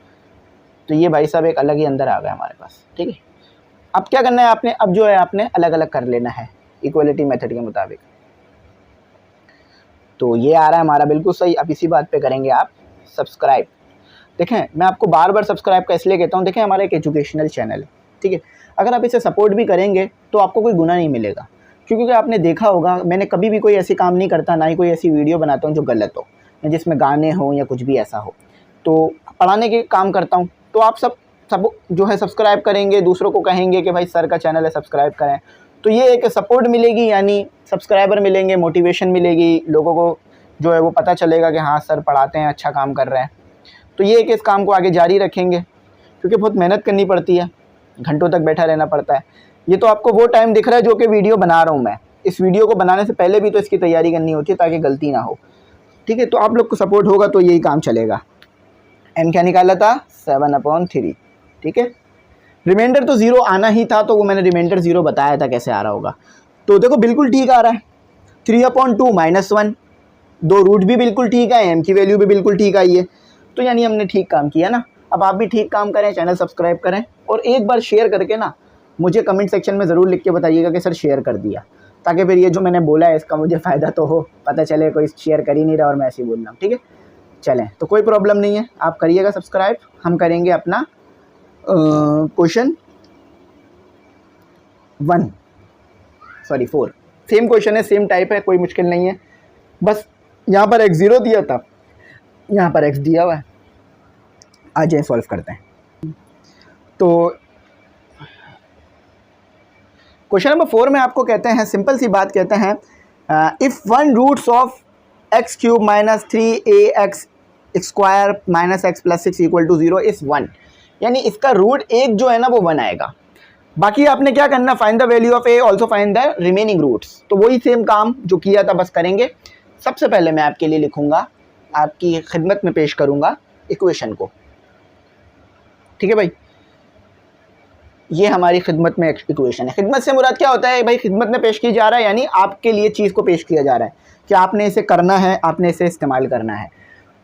तो ये भाई साहब एक अलग ही अंदर आ गया हमारे पास। ठीक है, अब क्या करना है आपने, अब जो है आपने अलग अलग कर लेना है इक्वलिटी मेथड के मुताबिक। तो ये आ रहा है हमारा बिल्कुल सही। अब इसी बात पे करेंगे आप सब्सक्राइब। देखें, मैं आपको बार बार सब्सक्राइब का इसलिए कहता हूँ, देखें हमारा एक एजुकेशनल चैनल है। ठीक है, अगर आप इसे सपोर्ट भी करेंगे तो आपको कोई गुनाह नहीं मिलेगा, क्योंकि आपने देखा होगा मैंने कभी भी कोई ऐसी काम नहीं करता, ना ही कोई ऐसी वीडियो बनाता हूँ जो गलत हो या जिसमें गाने हो या कुछ भी ऐसा हो। तो पढ़ाने के काम करता हूँ, तो आप सब जो है सब्सक्राइब करेंगे, दूसरों को कहेंगे कि भाई सर का चैनल है सब्सक्राइब करें, तो ये एक सपोर्ट मिलेगी, यानी सब्सक्राइबर मिलेंगे, मोटिवेशन मिलेगी, लोगों को जो है वो पता चलेगा कि हाँ सर पढ़ाते हैं, अच्छा काम कर रहे हैं। तो ये एक इस काम को आगे जारी रखेंगे, क्योंकि बहुत मेहनत करनी पड़ती है, घंटों तक बैठा रहना पड़ता है। ये तो आपको वो टाइम दिख रहा है जो कि वीडियो बना रहा हूँ मैं। इस वीडियो को बनाने से पहले भी तो इसकी तैयारी करनी होती है ताकि गलती ना हो, ठीक है। तो आप लोग को सपोर्ट होगा तो यही काम चलेगा। m क्या निकाला था? 7/3, ठीक है। रिमाइंडर तो 0 आना ही था, तो वो मैंने रिमाइंडर 0 बताया था कैसे आ रहा होगा। तो देखो बिल्कुल ठीक आ रहा है, 3/2 -1, 2 रूट भी बिल्कुल ठीक है, m की वैल्यू भी बिल्कुल ठीक आई है। तो यानी हमने ठीक काम किया ना। अब आप भी ठीक काम करें, चैनल सब्सक्राइब करें और एक बार शेयर करके ना मुझे कमेंट सेक्शन में ज़रूर लिख के बताइएगा कि सर शेयर कर दिया, ताकि फिर ये जो मैंने बोला है इसका मुझे फ़ायदा तो हो, पता चले कोई शेयर कर ही नहीं रहा और मैं ऐसे ही बोल रहा हूँ, ठीक है। चलें, तो कोई प्रॉब्लम नहीं है, आप करिएगा सब्सक्राइब। हम करेंगे अपना क्वेश्चन 4, सेम क्वेश्चन है, सेम टाइप है, कोई मुश्किल नहीं है। बस यहाँ पर x0 दिया था, यहाँ पर x दिया हुआ है। आ जाए सॉल्व करते हैं। तो क्वेश्चन नंबर 4 में आपको कहते हैं, सिंपल सी बात कहते हैं, if 1 roots of x³ - 3ax² - x + 6 = 0 is 1, यानी इसका रूट 1 जो है ना वो 1 आएगा। बाकी आपने क्या करना, find the value of a, also find the remaining roots. तो वही सेम काम जो किया था बस करेंगे। सबसे पहले मैं आपके लिए लिखूंगा, आपकी खिदमत में पेश करूंगा इक्वेशन को, ठीक है भाई। ये हमारी खिदमत में इक्वेशन है। खिदमत से मुराद क्या होता है भाई? खिदमत में पेश की जा रहा है, यानी आपके लिए चीज़ को पेश किया जा रहा है कि आपने इसे करना है, आपने इसे इस्तेमाल करना है।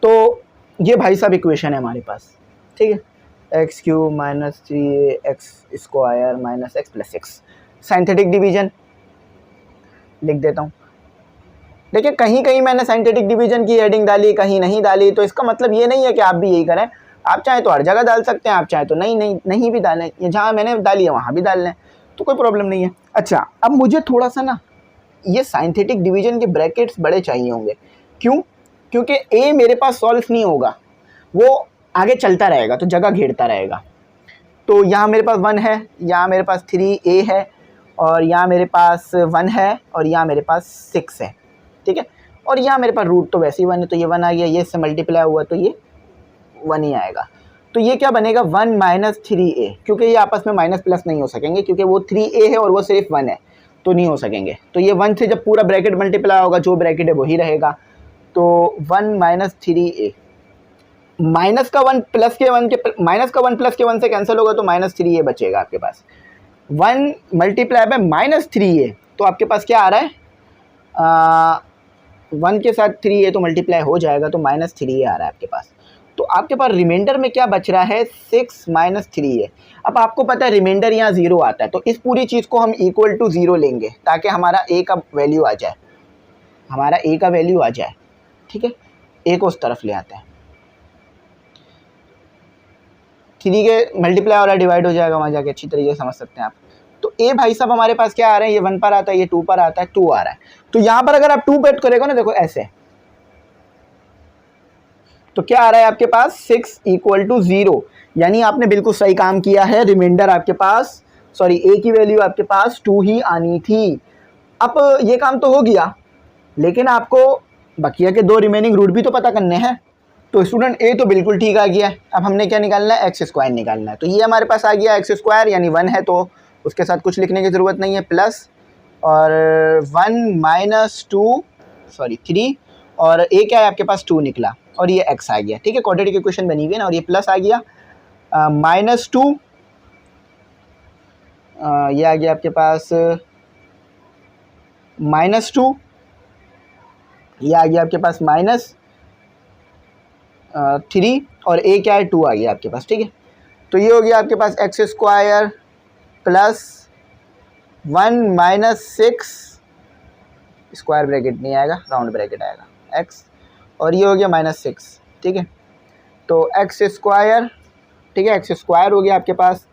तो ये भाई साहब इक्वेशन है हमारे पास, ठीक है। x³ - 3ax² - x + 6, synthetic division लिख देता हूँ। देखिए कहीं कहीं मैंने साइंथेटिक डिवीजन की हेडिंग डाली, कहीं नहीं डाली, तो इसका मतलब ये नहीं है कि आप भी यही करें। आप चाहे तो हर जगह डाल सकते हैं, आप चाहे तो नहीं भी डालें, ये जहाँ मैंने डाली है वहाँ भी डाल लें, तो कोई प्रॉब्लम नहीं है। अच्छा, अब मुझे थोड़ा सा ना ये साइंथेटिक डिवीजन के ब्रैकेट्स बड़े चाहिए होंगे। क्यों? क्योंकि ए मेरे पास सॉल्व नहीं होगा, वो आगे चलता रहेगा, तो जगह घेरता रहेगा। तो यहाँ मेरे पास 1 है, यहाँ मेरे पास 3a है, और यहाँ मेरे पास 1 है, और यहाँ मेरे पास 6 है, ठीक है। और यहाँ मेरे पास रूट तो वैसे ही 1 है, तो ये 1 आ गया, ये इससे मल्टीप्लाई हुआ तो ये 1 ही आएगा। तो ये क्या बनेगा? 1 - 3a, क्योंकि ये आपस में माइनस प्लस नहीं हो सकेंगे, क्योंकि वो 3a है और वो सिर्फ 1 है, तो नहीं हो सकेंगे। तो ये 1 से जब पूरा ब्रैकेट मल्टीप्लाई होगा, जो ब्रैकेट है वही रहेगा। तो 1 - 3a, माइनस का 1 प्लस के 1 के माइनस का 1 प्लस के 1 से कैंसिल होगा, तो -3a बचेगा आपके पास। 1 मल्टीप्लाई बाय -3a, तो आपके पास क्या आ रहा है? 1 के साथ 3a तो मल्टीप्लाई हो जाएगा, तो -3a आ रहा है आपके पास। तो आपके पास रिमाइंडर में क्या बच रहा है? 6 - 3a। अब आपको पता है रिमाइंडर यहाँ 0 आता है, तो इस पूरी चीज़ को हम = 0 लेंगे, ताकि हमारा a का वैल्यू आ जाए, हमारा a का वैल्यू आ जाए, ठीक है। a को उस तरफ ले आते हैं, 3 के मल्टीप्लाई वाला डिवाइड हो जाएगा, वहाँ जाके अच्छी तरीके से समझ सकते हैं आप। तो a भाई साहब हमारे पास क्या आ रहे हैं? ये 1 पर आता है, ये 2 पर आता है, 2 आ रहा है। तो यहाँ पर अगर आप 2 पेट करेगा ना, देखो ऐसे, तो क्या आ रहा है आपके पास? 6 = 0, यानी आपने बिल्कुल सही काम किया है। रिमाइंडर आपके पास, सॉरी a की वैल्यू आपके पास 2 ही आनी थी। अब ये काम तो हो गया, लेकिन आपको बकिया के 2 रिमेनिंग रूट भी तो पता करने हैं। तो स्टूडेंट a तो बिल्कुल ठीक आ गया। अब हमने क्या निकालना है? x² निकालना है। तो ये हमारे पास आ गया x², यानी 1 है, तो उसके साथ कुछ लिखने की ज़रूरत नहीं है, प्लस और 1 - 2 सॉरी 3, और a क्या है आपके पास? 2 निकला, और ये x आ गया, ठीक है। क्वाड्रेटिक इक्वेशन बनी हुई है ना, और ये प्लस आ गया, -2, ये आ गया आपके पास -2, ये आ गया आपके पास -3, और a क्या है? 2 आ गया आपके पास, ठीक है। तो ये हो गया आपके पास x² प्लस 1 - 6, स्क्वायर ब्रैकेट नहीं आएगा, राउंड ब्रैकेट आएगा, x, और ये हो गया -6, ठीक है। तो x², ठीक है, x² हो गया आपके पास।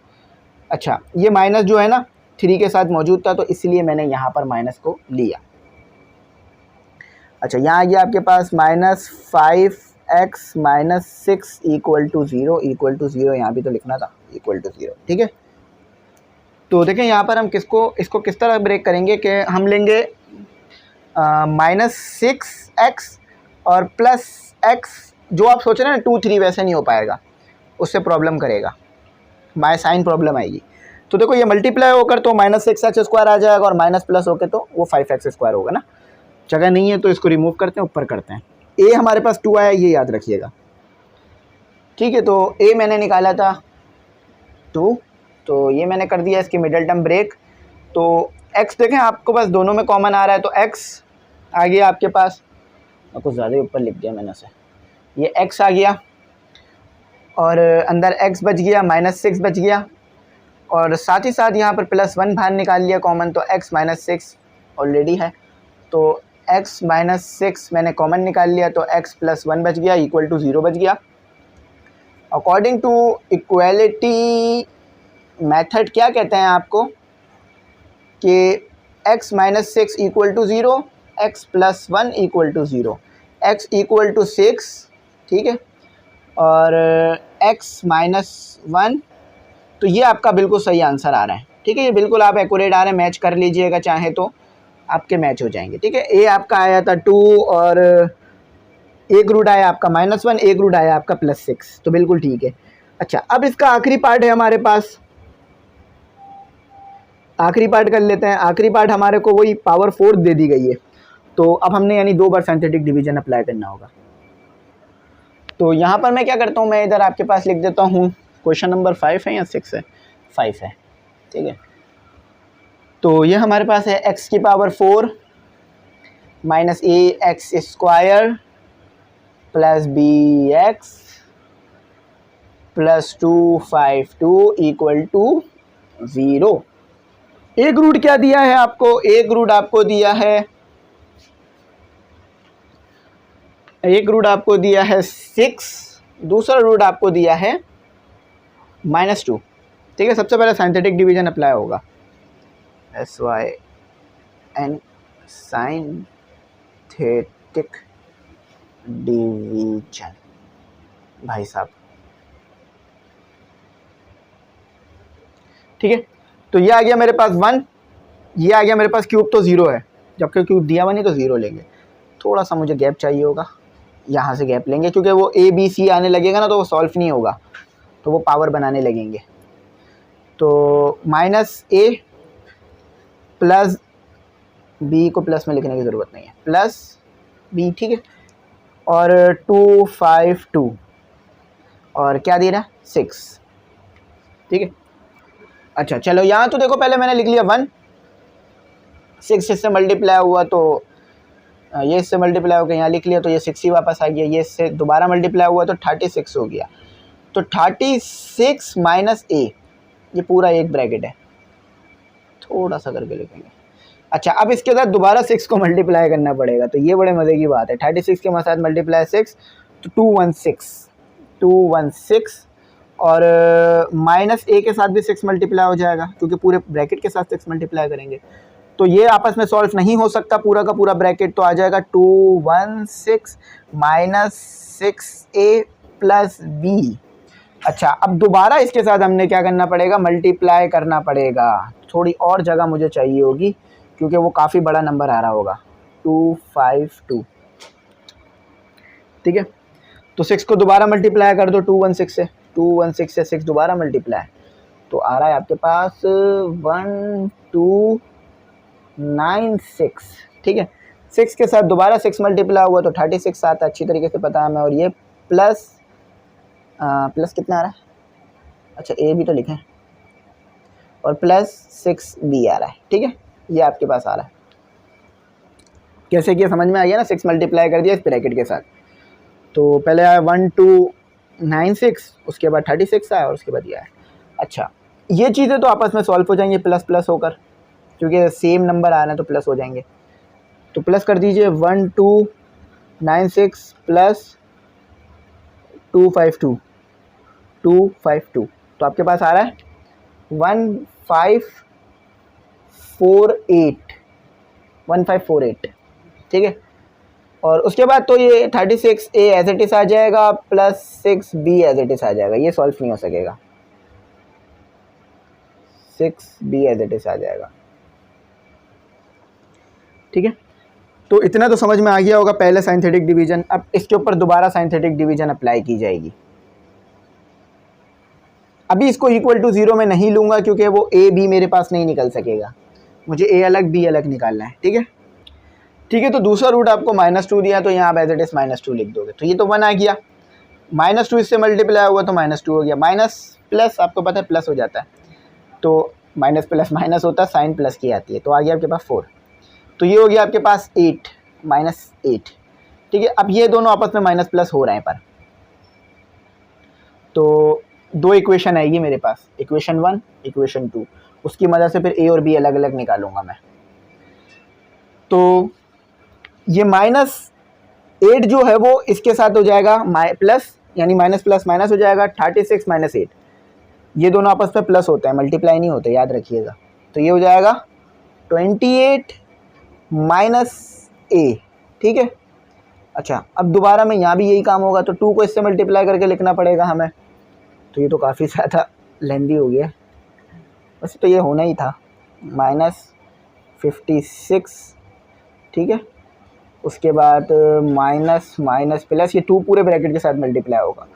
अच्छा, ये माइनस जो है ना 3 के साथ मौजूद था, तो इसलिए मैंने यहाँ पर माइनस को लिया। अच्छा, यहाँ आ गया आपके पास -5x - 6 = 0, = 0, यहाँ भी तो लिखना था, = 0, ठीक है। तो देखें यहाँ पर हम इसको किस तरह ब्रेक करेंगे कि हम लेंगे -6x और +x, जो आप सोच रहे हैं ना 2 3 वैसे नहीं हो पाएगा, उससे प्रॉब्लम करेगा, बाय साइन प्रॉब्लम आएगी। तो देखो ये मल्टीप्लाई होकर तो -6x² आ जाएगा और माइनस प्लस होकर तो वो 5x² होगा ना। जगह नहीं है तो इसको रिमूव करते हैं, ऊपर करते हैं। a हमारे पास 2 आया, ये याद रखिएगा, ठीक है। तो a मैंने निकाला था 2, तो ये मैंने कर दिया इसकी मिडल टर्म ब्रेक। तो x देखें आपको पास दोनों में कॉमन आ रहा है, तो x आ गया आपके पास, कुछ ज़्यादा ही ऊपर लिख दिया मैंने से, ये x आ गया और अंदर x बच गया, -6 बच गया और साथ ही साथ यहाँ पर +1 बाहर निकाल लिया कॉमन, तो x -6 ऑलरेडी है, तो x -6 मैंने कॉमन निकाल लिया, तो x +1 बच गया इक्वल टू 0 बच गया। अकॉर्डिंग टू इक्वालिटी मेथड क्या कहते हैं आपको कि x -6 equal to 0, x +1 equal to 0, x equal to 6, ठीक है, और x -1, तो ये आपका बिल्कुल सही आंसर आ रहा है, ठीक है। ये बिल्कुल आप एक्यूरेट आ रहे हैं, मैच कर लीजिएगा चाहे तो आपके मैच हो जाएंगे, ठीक है। a आपका आया था 2 और एक रूट आया आपका -1, एक रूट आया आपका +6, तो बिल्कुल ठीक है। अच्छा, अब इसका आखिरी पार्ट है हमारे पास, आखिरी पार्ट कर लेते हैं। आखिरी पार्ट हमारे को वही पावर 4 दे दी गई है, तो अब हमने यानी 2 बार सिंथेटिक डिवीजन अप्लाई करना होगा। तो यहाँ पर मैं क्या करता हूँ, मैं इधर आपके पास लिख देता हूँ, क्वेश्चन नंबर 5 है या 6 है, 5 है, ठीक है। तो ये हमारे पास है x की power 4 -ax² + bx + 252 equal to 0। एक रूट क्या दिया है आपको, एक रूट आपको दिया है, एक रूट आपको दिया है 6, दूसरा रूट आपको दिया है -2, ठीक है। सबसे पहले सिंथेटिक डिवीजन अप्लाई होगा, SYN सिंथेटिक डिवीजन, भाई साहब, ठीक है। तो ये आ गया मेरे पास 1, ये आ गया मेरे पास, क्यूब तो 0 है, जबकि क्यूब दिया हुआ नहीं तो 0 लेंगे। थोड़ा सा मुझे गैप चाहिए होगा, यहाँ से गैप लेंगे, क्योंकि वो a b c आने लगेगा ना तो वो सॉल्व नहीं होगा, तो वो पावर बनाने लगेंगे। तो -a + b को प्लस में लिखने की ज़रूरत नहीं है, +b, ठीक है, और 252 और क्या दे रहा है 6, ठीक है। अच्छा चलो, यहाँ तो देखो पहले मैंने लिख लिया 1, 6 इससे मल्टीप्लाई हुआ तो ये इससे मल्टीप्लाई होकर यहाँ लिख लिया, तो ये 6 ही वापस आ गया, ये इससे दोबारा मल्टीप्लाई हुआ तो 36 हो गया, तो 36 - a, ये पूरा एक ब्रैकेट है, थोड़ा सा करके लिखेंगे। अच्छा, अब इसके साथ दोबारा 6 को मल्टीप्लाई करना पड़ेगा, तो ये बड़े मज़े की बात है। 36 के साथ मल्टीप्लाई 6 तो 216 और -a के साथ भी 6 मल्टीप्लाई हो जाएगा, क्योंकि पूरे ब्रैकेट के साथ 6 मल्टीप्लाई करेंगे, तो ये आपस में सॉल्व नहीं हो सकता पूरा का पूरा ब्रैकेट, तो आ जाएगा 216 - 6a + b। अच्छा, अब दोबारा इसके साथ हमने क्या करना पड़ेगा, मल्टीप्लाई करना पड़ेगा, थोड़ी और जगह मुझे चाहिए होगी क्योंकि वो काफ़ी बड़ा नंबर आ रहा होगा, 252, ठीक है। तो 6 को दोबारा मल्टीप्लाई कर दो 216 से, 216 से 6 दोबारा मल्टीप्लाई, तो आ रहा है आपके पास 1296, ठीक है। 6 के साथ दोबारा 6 मल्टीप्लाई हुआ तो 36 आता है, अच्छी तरीके से पता है हमें, और ये प्लस कितना आ रहा है, अच्छा a भी तो लिखें, और +6b आ रहा है, ठीक है। ये आपके पास आ रहा है, कैसे किया समझ में आ गया ना, 6 मल्टीप्लाई कर दिया इस ब्रैकेट के साथ, तो पहले आया 1296, उसके बाद 36 आया और उसके बाद ये आया। अच्छा, ये चीज़ें तो आपस में सॉल्व हो जाएंगी प्लस होकर, क्योंकि सेम नंबर आ रहे हैं तो प्लस हो जाएंगे, तो प्लस कर दीजिए 1296 + 252, तो आपके पास आ रहा है 1548, ठीक है। और उसके बाद तो ये 36a एज इट इज़ आ जाएगा +6b एज इट इज़ आ जाएगा, ये सॉल्व नहीं हो सकेगा, 6b एज इट इज आ जाएगा। ठीक है, तो इतना तो समझ में आ गया होगा पहले साइंथेटिक डिवीजन। अब इसके ऊपर दोबारा साइंथेटिक डिवीजन अप्लाई की जाएगी। अभी इसको इक्वल टू 0 में नहीं लूँगा क्योंकि वो ए बी मेरे पास नहीं निकल सकेगा, मुझे ए अलग बी अलग निकालना है। ठीक है, ठीक है, तो दूसरा रूट आपको -2 दिया तो यहाँ आप एज इट इज -2 लिख दोगे, तो ये तो 1 आ गया। -2 इससे मल्टीप्लाई हुआ तो -2 हो गया। माइनस प्लस आपको पता है प्लस हो जाता है, तो माइनस प्लस माइनस होता है, साइन प्लस की आती है, तो आ गया आपके पास 4। तो ये हो गया आपके पास 8 -8। ठीक है, अब ये दोनों आपस में माइनस प्लस हो रहे हैं पर, तो दो इक्वेशन आएगी मेरे पास, इक्वेशन 1 इक्वेशन 2, उसकी मदद से फिर ए और बी अलग अलग निकालूंगा मैं। तो ये -8 जो है वो इसके साथ हो जाएगा प्लस, यानी माइनस प्लस माइनस हो जाएगा। 36 -8 ये दोनों आपस में प्लस होते हैं, मल्टीप्लाई नहीं होते, याद रखिएगा। तो ये हो जाएगा 28 -a। ठीक है, अच्छा अब दोबारा में यहाँ भी यही काम होगा, तो 2 को इससे मल्टीप्लाई करके लिखना पड़ेगा हमें, तो ये तो काफ़ी ज़्यादा लेंदी हो गया। वैसे तो ये होना ही था -56। ठीक है, उसके बाद माइनस माइनस प्लस, ये 2 पूरे ब्रैकेट के साथ मल्टीप्लाई होगा,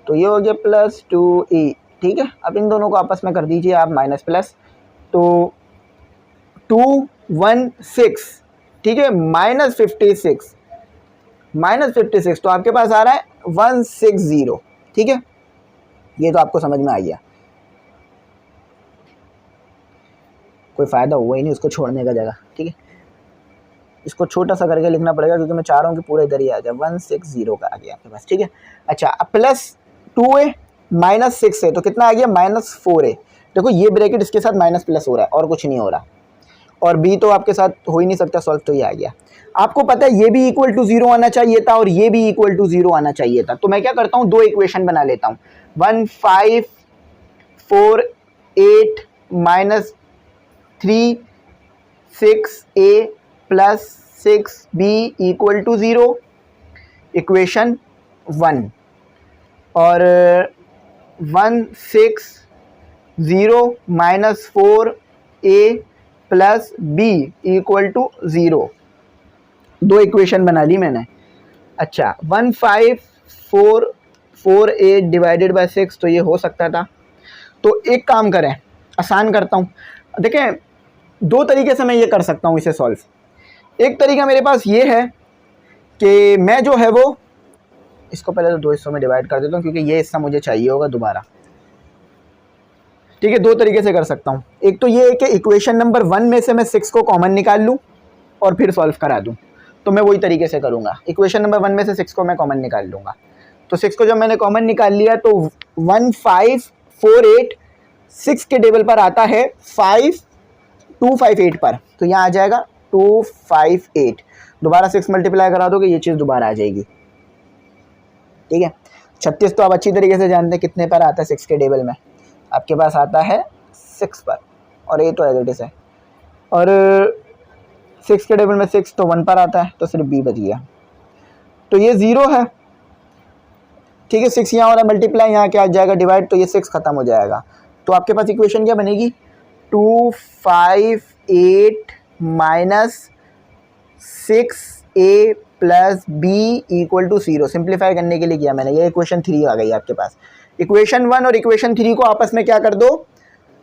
तो ये हो गया +2e। ठीक है, अब इन दोनों को आपस में कर दीजिए आप माइनस प्लस, तो 216। ठीक है, -56 तो आपके पास आ रहा है 160। ठीक है, ये तो आपको समझ में आ गया, कोई फ़ायदा हुआ ही नहीं उसको छोड़ने का जगह। ठीक है, इसको छोटा सा करके लिखना पड़ेगा क्योंकि मैं चाह रहा हूँ कि पूरा इधर ही आ जाए। 160 का आ गया आपके पास। ठीक है, अच्छा अब +2a -6 है तो कितना आ गया -4a। देखो ये ब्रैकेट इसके साथ माइनस प्लस हो रहा है और कुछ नहीं हो रहा, और b तो आपके साथ हो ही नहीं सकता सॉल्व, तो ये आ गया। आपको पता है ये भी इक्वल टू 0 आना चाहिए था और ये भी इक्वल टू 0 आना चाहिए था, तो मैं क्या करता हूँ, दो इक्वेशन बना लेता हूँ। 1548 -3 6a + 6b = 0 इक्वेशन 1, और 160 -4a + b = 0 दो इक्वेशन बना ली मैंने। अच्छा 1548 डिवाइडेड बाय 6 तो ये हो सकता था, तो एक काम करें, आसान करता हूँ। देखें दो तरीके से मैं ये कर सकता हूँ इसे सॉल्व। एक तरीका मेरे पास ये है कि मैं जो है वो इसको पहले तो दो हिस्सों में डिवाइड कर देता हूँ क्योंकि ये हिस्सा मुझे चाहिए होगा दोबारा। ठीक है, दो तरीके से कर सकता हूँ। एक तो ये है कि इक्वेशन नंबर 1 में से मैं 6 को कॉमन निकाल लूँ और फिर सॉल्व करा दूँ, तो मैं वही तरीके से करूँगा। इक्वेशन नंबर 1 में से 6 को मैं कॉमन निकाल लूँगा, तो 6 को जब मैंने कॉमन निकाल लिया तो 1548 6 के टेबल पर आता है 258 पर, तो यहाँ आ जाएगा 258। दोबारा 6 मल्टीप्लाई करा दोगे ये चीज़ दोबारा आ जाएगी। ठीक है, 36 तो आप अच्छी तरीके से जानते हैं कितने पर आता है 6 के टेबल में, आपके पास आता है 6 पर, और ये तो एज इट इज है, और 6 के टेबल में 6 तो 1 पर आता है, तो सिर्फ b बच गया, तो ये 0 है। ठीक है, 6 यहाँ हो रहा है मल्टीप्लाई, यहाँ क्या आ जाएगा डिवाइड, तो ये 6 खत्म हो जाएगा। तो आपके पास इक्वेशन क्या बनेगी, 258 -6a + b = 0। सिंप्लीफाई करने के लिए किया मैंने, ये इक्वेशन 3 आ गई आपके पास। इक्वेशन 1 और इक्वेशन 3 को आपस में क्या कर दो,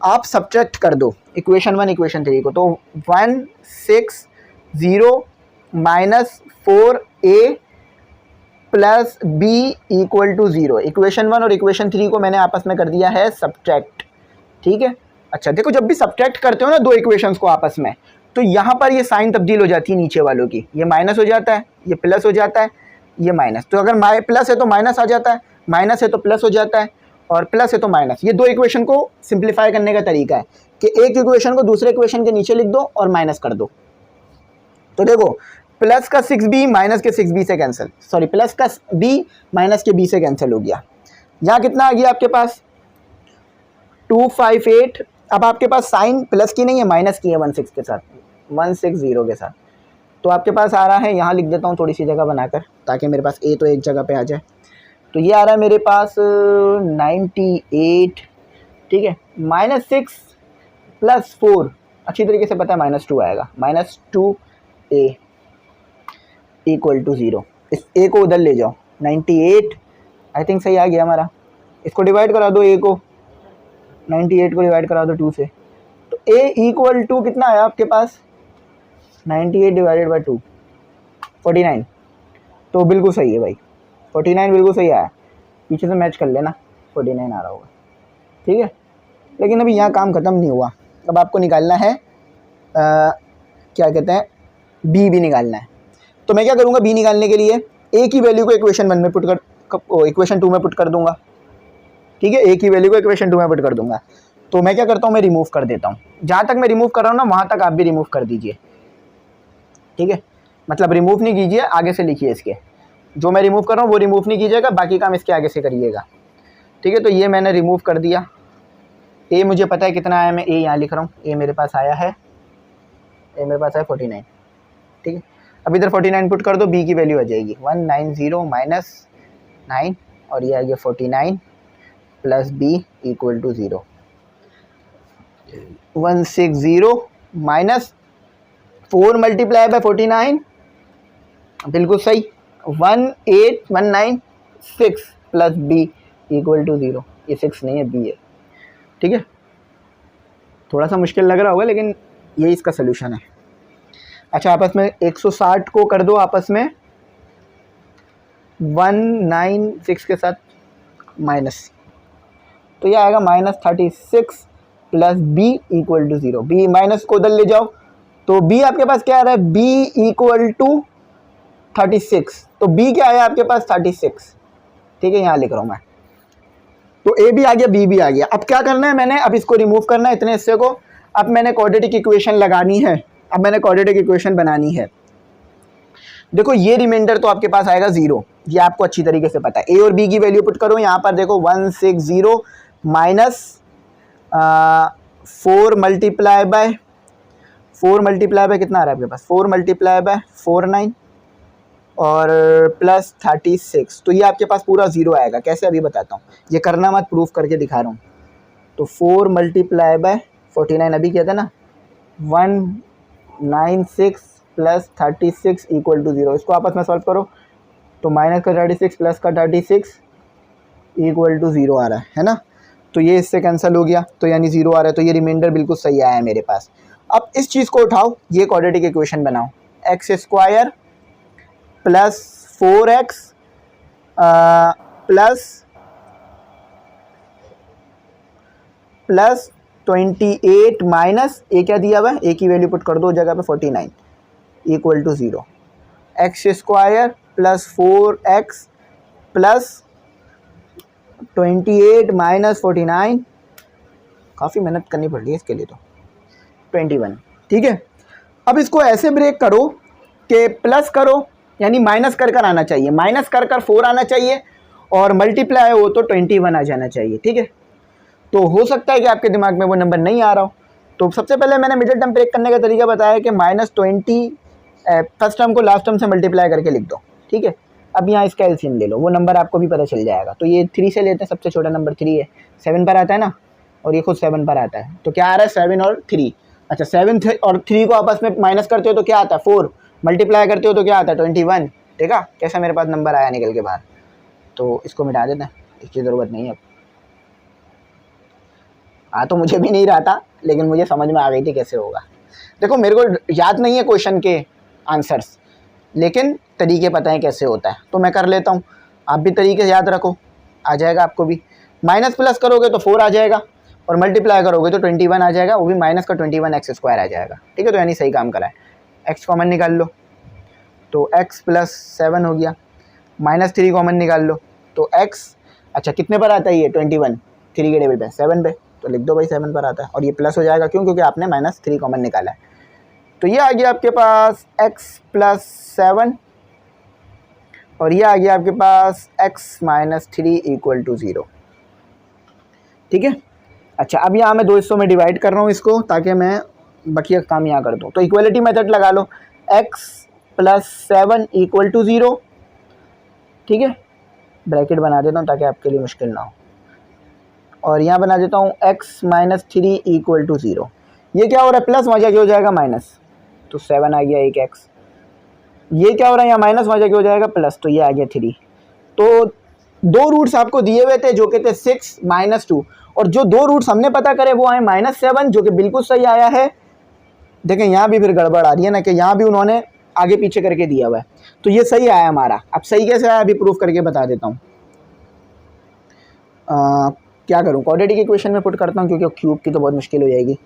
आप सब्ट्रैक्ट कर दो इक्वेशन 1 इक्वेशन 3 को, तो 160 -4a + b = 0। इक्वेशन 1 और इक्वेशन 3 को मैंने आपस में कर दिया है सब्ट्रैक्ट। ठीक है, अच्छा देखो जब भी सब्ट्रैक्ट करते हो ना दो इक्वेशंस को आपस में, तो यहाँ पर ये साइन तब्दील हो जाती है नीचे वालों की, ये माइनस हो जाता है, ये प्लस हो जाता है, ये माइनस। तो अगर प्लस है तो माइनस आ जाता है, माइनस है तो प्लस हो जाता है, और प्लस है तो माइनस। ये दो इक्वेशन को सिंप्लीफाई करने का तरीका है कि एक इक्वेशन को दूसरे इक्वेशन के नीचे लिख दो और माइनस कर दो। तो देखो प्लस का 6b माइनस के 6b से कैंसिल, सॉरी प्लस का b माइनस के b से कैंसिल हो गया। यहाँ कितना आ गया आपके पास 258। अब आपके पास साइन प्लस की नहीं है माइनस की है 16 के साथ, 160 के साथ, तो आपके पास आ रहा है, यहाँ लिख देता हूँ थोड़ी सी जगह बनाकर ताकि मेरे पास a तो एक जगह पे आ जाए, तो ये आ रहा है मेरे पास 98। ठीक है, -6 प्लस 4, अच्छी तरीके से पता है -2 आएगा, -2a इक्वल टू 0। इस a को उधर ले जाओ, 98 आई थिंक सही आ गया हमारा। इसको डिवाइड करा दो, a को 98 को डिवाइड करा दो 2 से, तो a इक्वल टू कितना आया आपके पास, 98 डिवाइडेड बाई 2, 49। तो बिल्कुल सही है भाई, 49 बिल्कुल सही आया, पीछे से मैच कर लेना, 49 आ रहा होगा, ठीक है। लेकिन अभी यहाँ काम ख़त्म नहीं हुआ, अब आपको निकालना है क्या कहते हैं, b भी निकालना है। तो मैं क्या करूँगा, b निकालने के लिए a की वैल्यू को इक्वेशन 1 में पुट कर, इक्वेशन 2 में पुट कर दूंगा, ठीक है। a की वैल्यू को इक्वेशन 2 में पुट कर दूंगा। तो मैं क्या करता हूँ, मैं रिमूव कर देता हूँ, जहाँ तक मैं रिमूव कर रहा हूँ ना वहाँ तक आप भी रिमूव कर दीजिए, ठीक है। मतलब रिमूव नहीं कीजिए, आगे से लिखिए, इसके जो मैं रिमूव कर रहा हूँ वो रिमूव नहीं कीजिएगा, बाकी काम इसके आगे से करिएगा, ठीक है। तो ये मैंने रिमूव कर दिया, a मुझे पता है कितना आया, मैं a यहाँ लिख रहा हूँ, a मेरे पास आया है, a मेरे पास है 49, ठीक है। अब इधर 49 पुट कर दो, b की वैल्यू आ जाएगी 190 माइनस 9, और ये आ गया 49 plus b equal to 0, 160 minus 4 multiply by 49, बिल्कुल सही, 18196 प्लस b इक्वल टू 0, ये 6 नहीं है, b है, ठीक है। थोड़ा सा मुश्किल लग रहा होगा लेकिन ये इसका सोल्यूशन है। अच्छा, आपस में 160 को कर दो आपस में 196 के साथ माइनस, तो ये आएगा -36 plus b equal to 0, b minus को उधर ले जाओ, तो b आपके पास क्या आ रहा है, b इक्वल टू 36, तो b क्या आया आपके पास 36, ठीक है, यहाँ लिख रहा हूँ मैं। तो a भी आ गया, b भी आ गया। अब क्या करना है मैंने, अब इसको रिमूव करना है इतने हिस्से को, अब मैंने क्वाड्रेटिक इक्वेशन लगानी है, अब मैंने क्वाड्रेटिक इक्वेशन बनानी है। देखो ये रिमाइंडर तो आपके पास आएगा 0, ये आपको अच्छी तरीके से पता है। a और b की वैल्यू पुट करो, यहाँ पर देखो 160 माइनस 4 मल्टीप्लाई बाय कितना आ रहा है आपके पास, 4 मल्टीप्लाई बाय 49 और प्लस 36, तो ये आपके पास पूरा 0 आएगा। कैसे, अभी बताता हूँ, ये करना मत, प्रूफ करके दिखा रहा हूँ। तो 4 मल्टीप्लाई बाय 49 अभी क्या था ना, 196 प्लस 36 इक्वल टू 0, इसको आपस में सॉल्व करो, तो माइनस का 36 प्लस का 36 इक्वल टू 0 आ रहा है ना। तो ये इससे कैंसिल हो गया, तो यानी 0 आ रहा है, तो ये रिमाइंडर बिल्कुल सही आया है मेरे पास। अब इस चीज़ को उठाओ, ये क्वाड्रेटिक इक्वेशन बनाओ, x square plus 4x plus 28 minus A क्या दिया हुआ है, ए की वैल्यू पुट कर दो जगह पे 49 equal to 0, x square plus 4x plus 28 minus 49, काफ़ी मेहनत करनी पड़ रही है इसके लिए, तो 21, ठीक है। अब इसको ऐसे ब्रेक करो कि प्लस करो, यानी माइनस कर कर आना चाहिए, माइनस कर कर 4 आना चाहिए, और मल्टीप्लाई हो तो 21 आ जाना चाहिए, ठीक है। तो हो सकता है कि आपके दिमाग में वो नंबर नहीं आ रहा हो, तो सबसे पहले मैंने मिडिल टर्म ब्रेक करने का तरीका बताया कि -20 फर्स्ट टर्म को लास्ट टर्म से मल्टीप्लाई करके लिख दो, ठीक है। अब यहाँ इसका एलसीएम ले लो, वो नंबर आपको भी पता चल जाएगा। तो ये 3 से लेते हैं, सबसे छोटा नंबर 3 है, 7 पर आता है ना, और ये खुद 7 पर आता है, तो क्या आ रहा है 7 और 3। अच्छा, 7 और 3 को आपस में माइनस करते हो तो क्या आता है 4, मल्टीप्लाई करते हो तो क्या आता है 21, ठीक है। कैसा मेरे पास नंबर आया निकल के बाहर, तो इसको मिटा देते हैं, इसकी ज़रूरत नहीं है अब। तो मुझे भी नहीं रहा था, लेकिन मुझे समझ में आ गई थी कैसे होगा। देखो मेरे को याद नहीं है क्वेश्चन के आंसर्स, लेकिन तरीके पता है कैसे होता है, तो मैं कर लेता हूँ, आप भी तरीके याद रखो, आ जाएगा आपको भी। माइनस प्लस करोगे तो 4 आ जाएगा, और मल्टीप्लाई करोगे तो 21 आ जाएगा, वो भी माइनस का 21 एक्स स्क्वायर आ जाएगा, ठीक है। तो यानी सही काम करा है। एक्स कॉमन निकाल लो, तो एक्स प्लस 7 हो गया, -3 कॉमन निकाल लो, तो एक्स, अच्छा कितने पर आता है ये 21, 3 के टेबल पे 7 पे, तो लिख दो भाई 7 पर आता है, और ये प्लस हो जाएगा, क्यों, क्योंकि आपने -3 कॉमन निकाला है। तो ये आ गया आपके पास x प्लस 7, और ये आ गया आपके पास x माइनस 3 इक्वल टू 0, ठीक है। अच्छा, अब यहाँ मैं 2 हिस्सों में डिवाइड कर रहा हूँ इसको, ताकि मैं बकिया काम यहाँ कर दूँ। तो इक्वलिटी मेथड लगा लो, x प्लस 7 इक्वल टू 0, ठीक है। ब्रैकेट बना देता हूँ ताकि आपके लिए मुश्किल ना हो, और यहाँ बना देता हूँ x माइनस 3 इक्वल टू 0। ये क्या हो रहा है प्लस, वहाँ जाके हो जाएगा माइनस, तो 7 आ गया एक एक्स। ये क्या हो रहा है यहाँ माइनस, वहाँ जाके हो जाएगा प्लस, तो ये आ गया 3। तो 2 रूट्स आपको दिए हुए थे जो कि थे 6 -2, और जो 2 रूट्स हमने पता करे वो आए -7 जो कि बिल्कुल सही आया है। देखें यहाँ भी फिर गड़बड़ आ रही है ना कि यहाँ भी उन्होंने आगे पीछे करके दिया हुआ है, तो ये सही आया हमारा। अब सही कैसे आया अभी प्रूफ करके बता देता हूँ। क्या करूँ, क्वाड्रेटिक इक्वेशन में पुट करता हूँ क्योंकि क्यूब की तो बहुत मुश्किल हो जाएगी।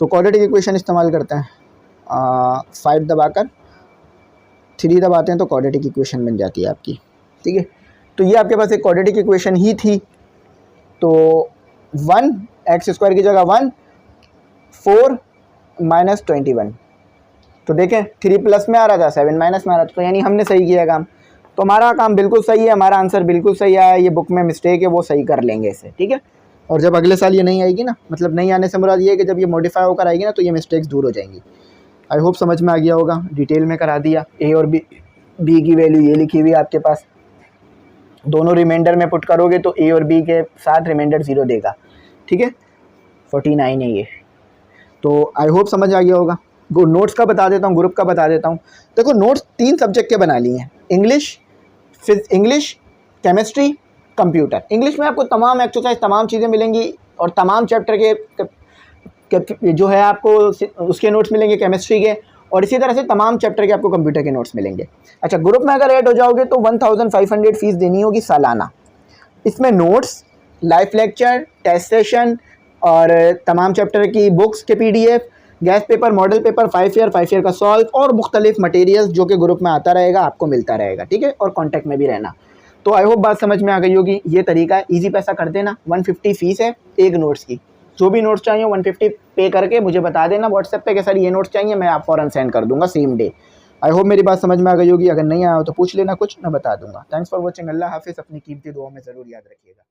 तो क्वाड्रेटिक इक्वेशन इस्तेमाल करते हैं, 5 दबाकर 3 दबाते हैं तो क्वाड्रेटिक इक्वेशन बन जाती है आपकी, ठीक है। तो ये आपके पास एक क्वाड्रेटिक इक्वेशन ही थी। तो 1x² की जगह 1, 4 -21, तो देखें 3 प्लस में आ रहा था, 7 माइनस में आ रहा था, तो यानी हमने सही किया काम। तो हमारा काम बिल्कुल सही है, हमारा आंसर बिल्कुल सही आया। ये बुक में मिस्टेक है वो सही कर लेंगे इसे, ठीक है। और जब अगले साल ये नहीं आएगी ना, मतलब नहीं आने से मुराद ये है कि जब ये मॉडिफाई होकर आएगी ना तो ये मिस्टेक्स दूर हो जाएंगी। आई होप समझ में आ गया होगा, डिटेल में करा दिया। ए और बी की वैल्यू ये लिखी हुई है आपके पास, दोनों रिमाइंडर में पुट करोगे तो ए और बी के साथ रिमाइंडर 0 देगा, ठीक है। 49 है ये। तो आई होप समझ आ गया होगा। नोट्स का बता देता हूँ, ग्रुप का बता देता हूँ। देखो नोट्स 3 सब्जेक्ट के बना लिए हैं, इंग्लिश, केमिस्ट्री, कंप्यूटर। इंग्लिश में आपको तमाम एक्सरसाइज, तमाम चीज़ें मिलेंगी और तमाम चैप्टर के जो है आपको उसके नोट्स मिलेंगे केमिस्ट्री के, और इसी तरह से तमाम चैप्टर के आपको कंप्यूटर के नोट्स मिलेंगे। अच्छा, ग्रुप में अगर ऐड हो जाओगे तो 1500 फीस देनी होगी सालाना। इसमें notes, live lecture, test session और तमाम चैप्टर की बुक्स के PDF, guess paper, model paper, 5 year का सॉल्व और मुख्तलिफ मटेरियल्स जो कि ग्रुप में आता रहेगा, आपको मिलता रहेगा, ठीक है। और कांटेक्ट में भी रहना। तो आई होप बात समझ में आ गई होगी। ये तरीका है, ईजी पैसा कर देना। 150 फीस है एक नोट्स की। जो भी नोट्स चाहिए 150 पे करके मुझे बता देना व्हाट्सएप पे कि सर ये नोट्स चाहिए, मैं आप फ़ौरन सेंड कर दूंगा सेम डे। आई होप मेरी बात समझ में आ गई होगी। अगर नहीं आया हो तो पूछ लेना कुछ, मैं बता दूंगा। Thanks for watching. अल्लाह हाफिज़। अपनी कीमती दुआओं में ज़रूर याद रखिएगा।